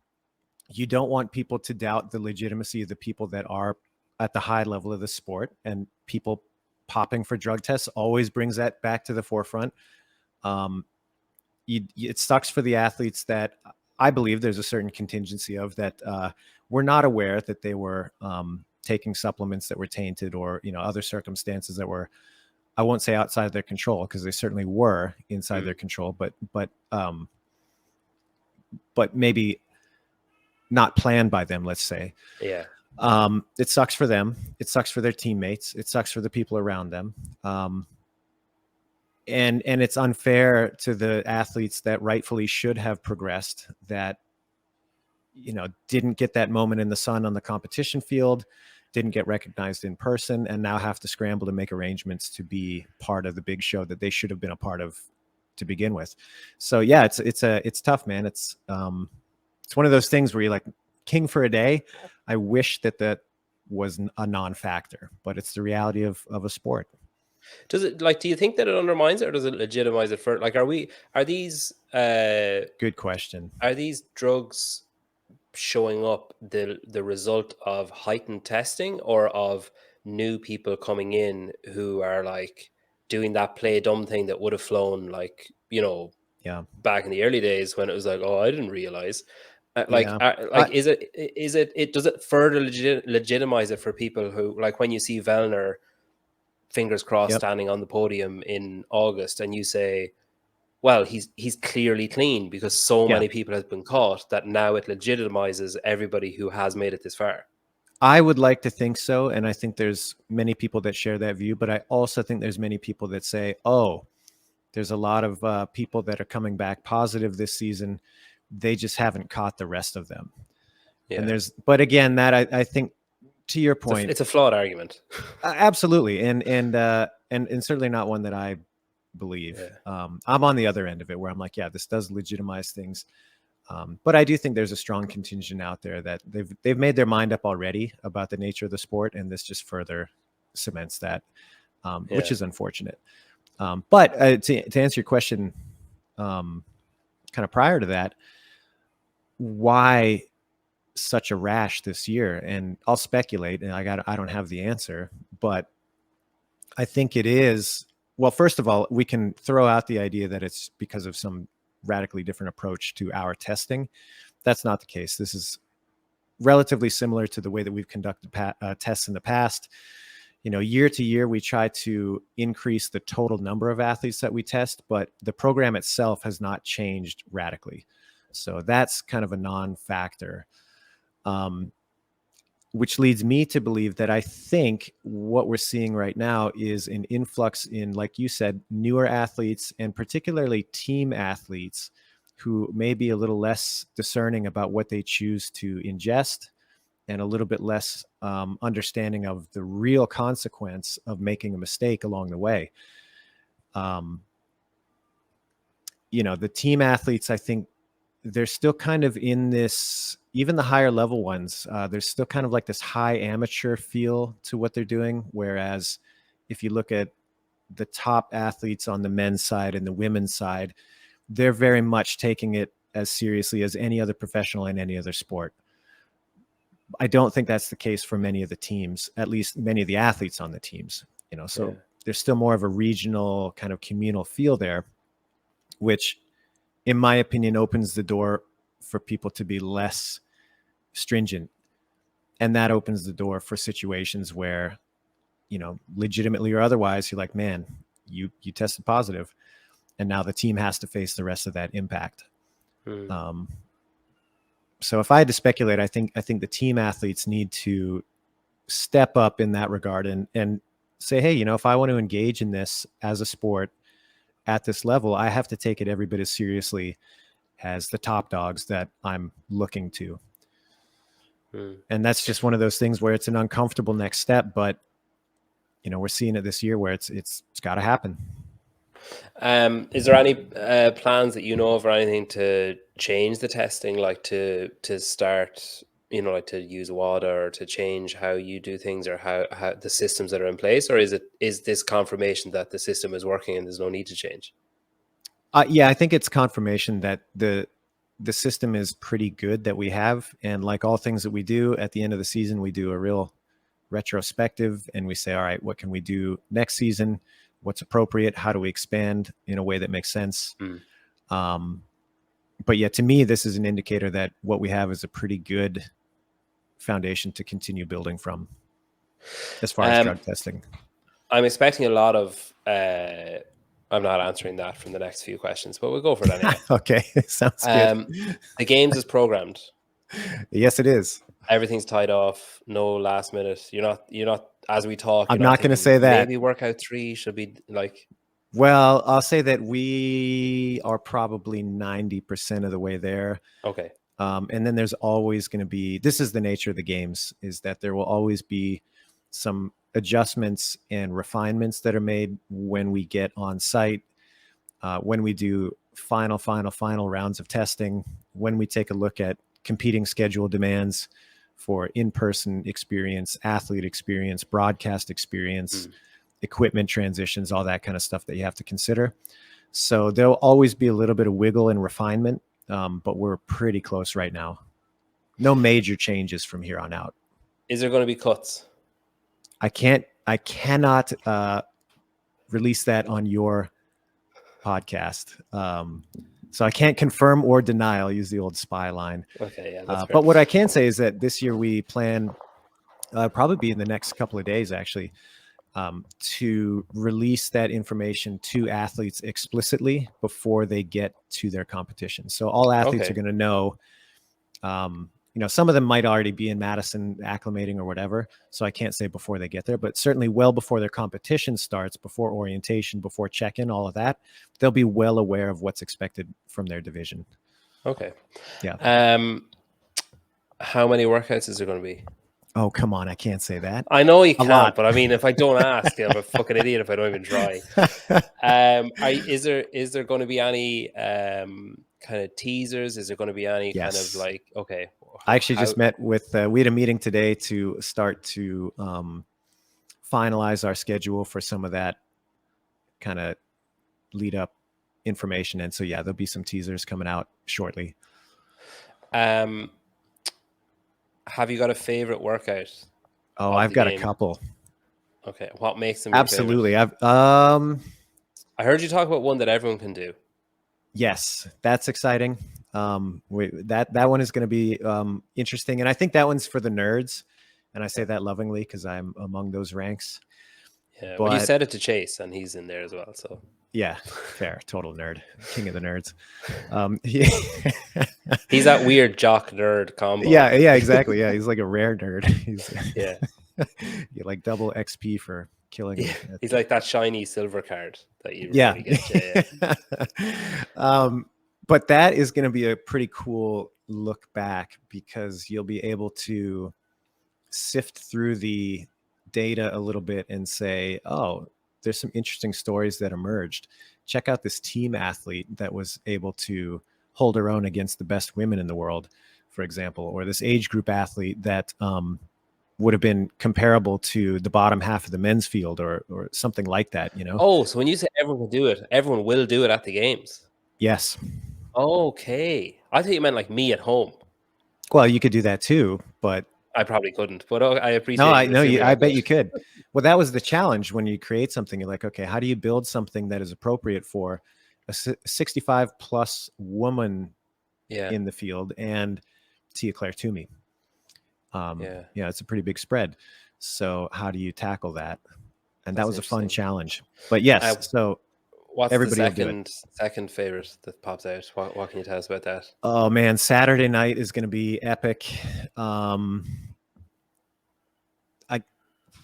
You don't want people to doubt the legitimacy of the people that are at the high level of the sport, and people popping for drug tests always brings that back to the forefront. It sucks for the athletes that I believe there's a certain contingency of that were not aware that they were taking supplements that were tainted, or other circumstances that were, I won't say outside their control, because they certainly were inside their control, but maybe not planned by them, let's say. yeah. It sucks for them. It sucks for their teammates. It sucks for the people around them. And it's unfair to the athletes that rightfully should have progressed, that didn't get that moment in the sun on the competition field, didn't get recognized in person, and now have to scramble to make arrangements to be part of the big show that they should have been a part of to begin with. So yeah, it's tough, man. It's one of those things where you're like, king for a day. I wish that was a non-factor, but it's the reality of a sport. Does it, like, do you think that it undermines it, or does it legitimize it? For like, are these good question, are these drugs showing up the result of heightened testing, or of new people coming in who are like doing that play dumb thing that would have flown, like, yeah, back in the early days when it was like, oh, I didn't realize. yeah. Is it does it further legitimize it for people who, like, when you see Vellner, fingers crossed, Yep. standing on the podium in August, and you say, well, he's clearly clean because so Yeah. many people have been caught that now it legitimizes everybody who has made it this far. I would like to think so, and I think there's many people that share that view, but I also think there's many people that say, oh, there's a lot of people that are coming back positive this season. They just haven't caught the rest of them. Yeah. But again, that I think, to your point, It's a flawed argument. absolutely, and certainly not one that I believe. Yeah. I'm on the other end of it, where I'm like, yeah, this does legitimize things. But I do think there's a strong contingent out there that they've made their mind up already about the nature of the sport, and this just further cements that, which is unfortunate. But to answer your question, kind of prior to that, why such a rash this year? And I'll speculate, and I don't have the answer, but I think it is. Well, first of all, we can throw out the idea that it's because of some radically different approach to our testing. That's not the case. This is relatively similar to the way that we've conducted tests in the past. Year to year, we try to increase the total number of athletes that we test, but the program itself has not changed radically. So that's kind of a non-factor, which leads me to believe that I think what we're seeing right now is an influx in, like you said, newer athletes, and particularly team athletes who may be a little less discerning about what they choose to ingest, and a little bit less understanding of the real consequence of making a mistake along the way. The team athletes, I think they're still kind of in this, even the higher level ones, there's still kind of like this high amateur feel to what they're doing. Whereas if you look at the top athletes on the men's side and the women's side, they're very much taking it as seriously as any other professional in any other sport. I don't think that's the case for many of the teams, at least many of the athletes on the teams, so there's still more of a regional kind of communal feel there, which in my opinion opens the door for people to be less stringent. And that opens the door for situations where, legitimately or otherwise, you're like, man, you tested positive, and now the team has to face the rest of that impact. So if I had to speculate, I think the team athletes need to step up in that regard and say, hey, if I want to engage in this as a sport at this level, I have to take it every bit as seriously as the top dogs that I'm looking to. And that's just one of those things where it's an uncomfortable next step, but we're seeing it this year where it's got to happen. Is there any plans that you know of or anything to change the testing, like to start, like to use WADA or to change how you do things, or how the systems that are in place? Or is this confirmation that the system is working and there's no need to change? Yeah, I think it's confirmation that the system is pretty good that we have. And like all things that we do at the end of the season, we do a real retrospective and we say, all right, what can we do next season? What's appropriate? How do we expand in a way that makes sense? But yeah, to me, this is an indicator that what we have is a pretty good foundation to continue building from as far as drug testing. I'm expecting a lot of, I'm not answering that from the next few questions, but we'll go for it anyway. Okay, sounds good. The games is programmed. Yes, it is. Everything's tied off. No last minute. You're not as we talk. I'm not going to say that. Maybe workout 3 should be like. Well, I'll say that we are probably 90% of the way there. Okay. And then there's always going to be, this is the nature of the games, is that there will always be some adjustments and refinements that are made when we get on site, when we do final rounds of testing, when we take a look at competing schedule demands for in-person experience, athlete experience, broadcast experience, equipment transitions, all that kind of stuff that you have to consider. So there'll always be a little bit of wiggle and refinement, but we're pretty close right now. No major changes from here on out. Is there going to be cuts? I cannot release that on your podcast. So I can't confirm or deny. I'll use the old spy line. Okay, yeah, that's fair. But what I can say is that this year we plan, probably be in the next couple of days actually, to release that information to athletes explicitly before they get to their competition. So all athletes Okay. are going to know, some of them might already be in Madison acclimating or whatever. So I can't say before they get there, but certainly well before their competition starts, before orientation, before check-in, all of that, they'll be well aware of what's expected from their division. Okay. Yeah. How many workouts is there going to be? Oh, come on. I can't say that. I know you A can't, lot. but I mean, if I don't ask, I'm a fucking idiot if I don't even try. Is there going to be any kind of teasers? Is there going to be any kind of Yes. like, okay, I actually how? just met with, we had a meeting today to start to finalize our schedule for some of that kind of lead up information. And so, yeah, there'll be some teasers coming out shortly. Have you got a favorite workout? Oh, of I've the got a game? couple. Okay, what makes them your favorite? Absolutely. I heard you talk about one that everyone can do. Yes, that's exciting. That one is going to be interesting. And I think that one's for the nerds. And I say that lovingly because I'm among those ranks. Yeah, well, you But said it to Chase, and he's in there as well. So yeah, fair, total nerd, king of the nerds. he's that weird jock nerd combo. Yeah, exactly. Yeah, he's like a rare nerd. He's Yeah, you like double XP for killing him. yeah. He's like that shiny silver card that you Yeah. rarely get. Yeah. But that is going to be a pretty cool look back because you'll be able to sift through the data a little bit and say, oh, there's some interesting stories that emerged. Check out this team athlete that was able to hold her own against the best women in the world, for example, or this age group athlete that would have been comparable to the bottom half of the men's field or something like that, Oh, so when you say everyone will do it, everyone will do it at the games. Yes. Okay, I thought you meant like me at home. Well, you could do that too, but I probably couldn't, but I no, appreciate you assuming I I bet could. you could. Well, that was the challenge when you create something. You're like, okay, how do you build something that is appropriate for a 65 plus woman Yeah, in the field and Tia Claire Toomey? yeah, It's a pretty big spread. So how do you tackle that? And that that's was a fun interesting. challenge. But yes, so What's the everybody will do it. second favorite that pops out? What can you tell us about that? Oh man, Saturday night is going to be epic.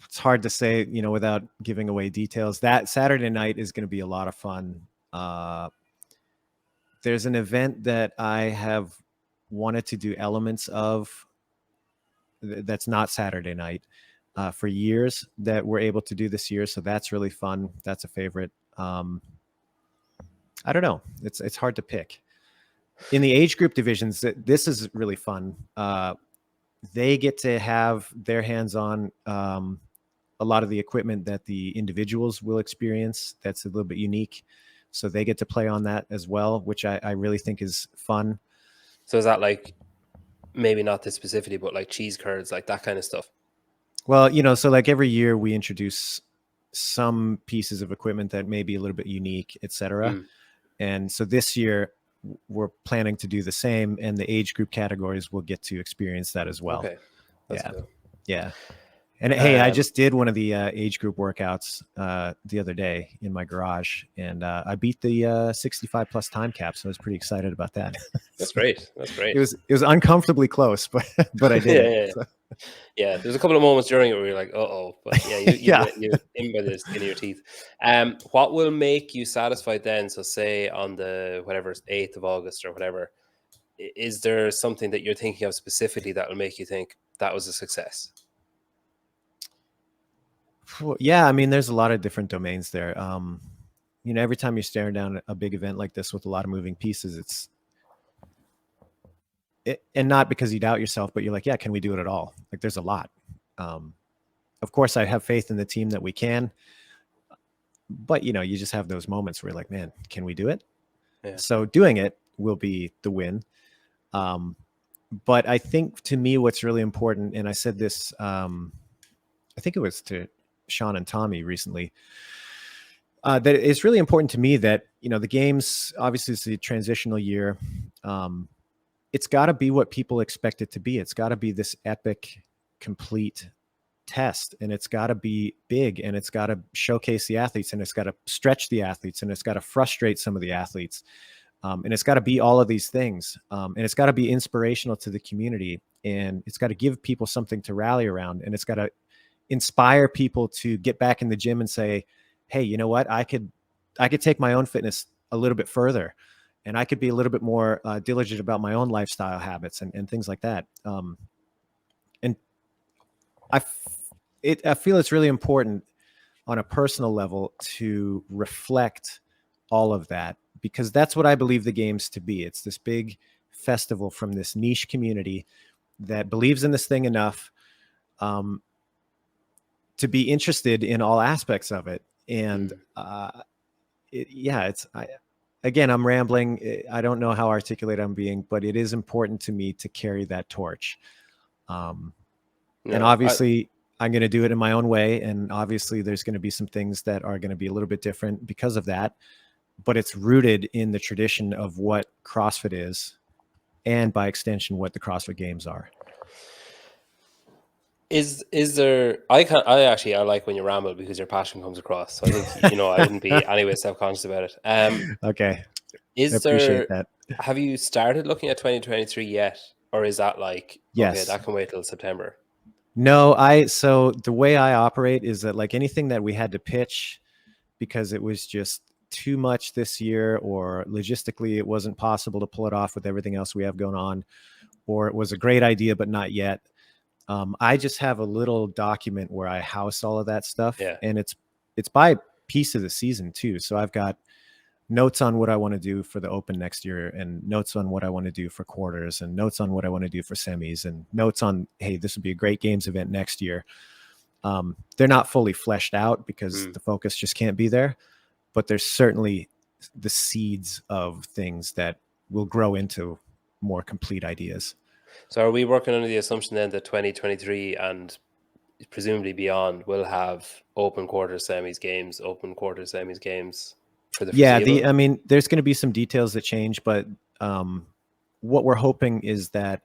It's hard to say, without giving away details. That Saturday night is going to be a lot of fun. There's an event that I have wanted to do elements of that's not Saturday night for years that we're able to do this year. So that's really fun. That's a favorite. I don't know. It's hard to pick. In the age group divisions, this is really fun. They get to have their hands on a lot of the equipment that the individuals will experience. That's a little bit unique. So they get to play on that as well, which I really think is fun. So is that like, maybe not this specifically, but like cheese curds, like that kind of stuff? Well, so like every year we introduce some pieces of equipment that may be a little bit unique, etc. And so this year we're planning to do the same, and the age group categories will get to experience that as well. Okay, that's cool. Yeah. And hey, I just did one of the age group workouts the other day in my garage, and I beat the 65 plus time cap. So I was pretty excited about that. That's great. That's great. It was uncomfortably close, but I did it. So. Yeah, there's a couple of moments during it where you're like, "Uh-oh," but yeah, you in by the skin of your teeth. What will make you satisfied then? So, say on the 8th of August or whatever, is there something that you're thinking of specifically that will make you think that was a success? Yeah, I mean, there's a lot of different domains there. Every time you're staring down a big event like this with a lot of moving pieces, and not because you doubt yourself, but you're like, yeah, can we do it at all? Like, there's a lot. Of course, I have faith in the team that we can, but you just have those moments where you're like, man, can we do it? Yeah. So doing it will be the win. But I think to me, what's really important, and I said this, I think it was to Sean and Tommy recently, that it's really important to me that, the games, obviously it's a transitional year. It's got to be what people expect it to be. It's got to be this epic, complete test, and it's got to be big, and it's got to showcase the athletes, and it's got to stretch the athletes, and it's got to frustrate some of the athletes. And it's got to be all of these things. And it's got to be inspirational to the community, and it's got to give people something to rally around, and it's got to inspire people to get back in the gym and say, hey, you know what? I could take my own fitness a little bit further, and I could be a little bit more diligent about my own lifestyle habits and things like that. And I feel it's really important on a personal level to reflect all of that, because that's what I believe the games to be. It's this big festival from this niche community that believes in this thing enough to be interested in all aspects of it. And again, I'm rambling. I don't know how articulate I'm being, but it is important to me to carry that torch. And obviously I'm going to do it in my own way. And obviously there's going to be some things that are going to be a little bit different because of that, but it's rooted in the tradition of what CrossFit is, and by extension, what the CrossFit Games are. Is there, I like when you ramble because your passion comes across. So I think, I wouldn't be anyway self-conscious about it. Okay. I appreciate that. Have you started looking at 2023 yet? Or is that like, yes, okay, that can wait till September? No, so the way I operate is that, like, anything that we had to pitch because it was just too much this year, or logistically it wasn't possible to pull it off with everything else we have going on, or it was a great idea but not yet, I just have a little document where I house all of that stuff. And it's by piece of the season too. So I've got notes on what I want to do for the Open next year, and notes on what I want to do for quarters, and notes on what I want to do for semis, and notes on, hey, this would be a great games event next year. They're not fully fleshed out because the focus just can't be there, but there's certainly the seeds of things that will grow into more complete ideas. So are we working under the assumption then that 2023 and presumably beyond will have open quarters, semis, games, open quarters, semis, games for the foreseeable? I mean, there's going to be some details that change, but what we're hoping is that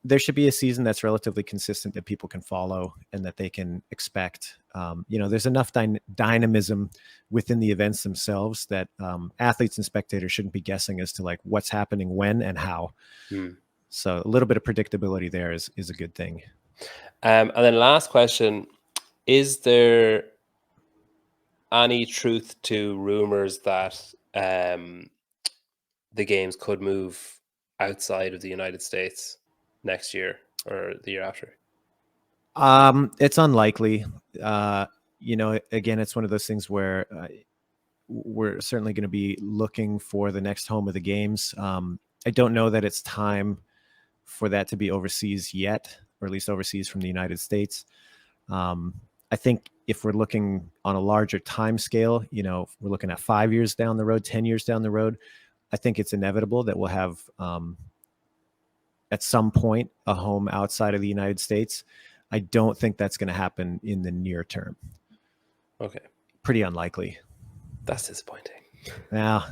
there should be a season that's relatively consistent that people can follow and that they can expect. There's enough dynamism within the events themselves that athletes and spectators shouldn't be guessing as to like what's happening when and how. So a little bit of predictability there is a good thing. And then last question, is there any truth to rumors that the games could move outside of the United States next year or the year after? It's unlikely. Again, it's one of those things where we're certainly going to be looking for the next home of the games. I don't know that it's time for that to be overseas yet, or at least overseas from the United States. I think if we're looking on a larger time scale, if we're looking at 5 years down the road, 10 years down the road, I think it's inevitable that we'll have at some point a home outside of the United States. I don't think that's going to happen in the near term. Okay. Pretty unlikely. That's disappointing. Yeah.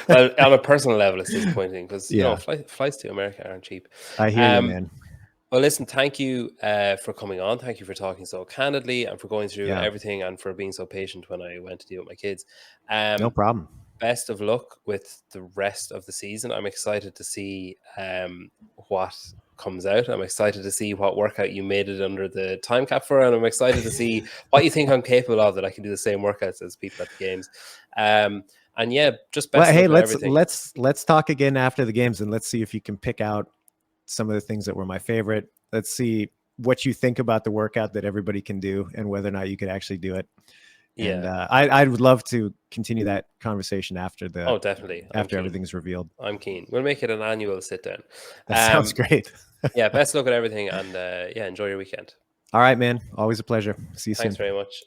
Well, on a personal level, it's disappointing because flights to America aren't cheap. I hear you, man. Well, listen, thank you for coming on. Thank you for talking so candidly and for going through everything, and for being so patient when I went to deal with my kids. No problem. Best of luck with the rest of the season. I'm excited to see what comes out. I'm excited to see what workout you made it under the time cap for, and I'm excited to see what you think I'm capable of, that I can do the same workouts as people at the games. And yeah, just best of luck with everything. Let's talk again after the games, and let's see if you can pick out some of the things that were my favorite. Let's see what you think about the workout that everybody can do and whether or not you could actually do it. And I would love to continue that conversation after definitely after everything's revealed. I'm keen. We'll make it an annual sit down. That sounds great. Yeah, best of luck at everything, and enjoy your weekend. All right, man. Always a pleasure. See you soon. Thanks very much.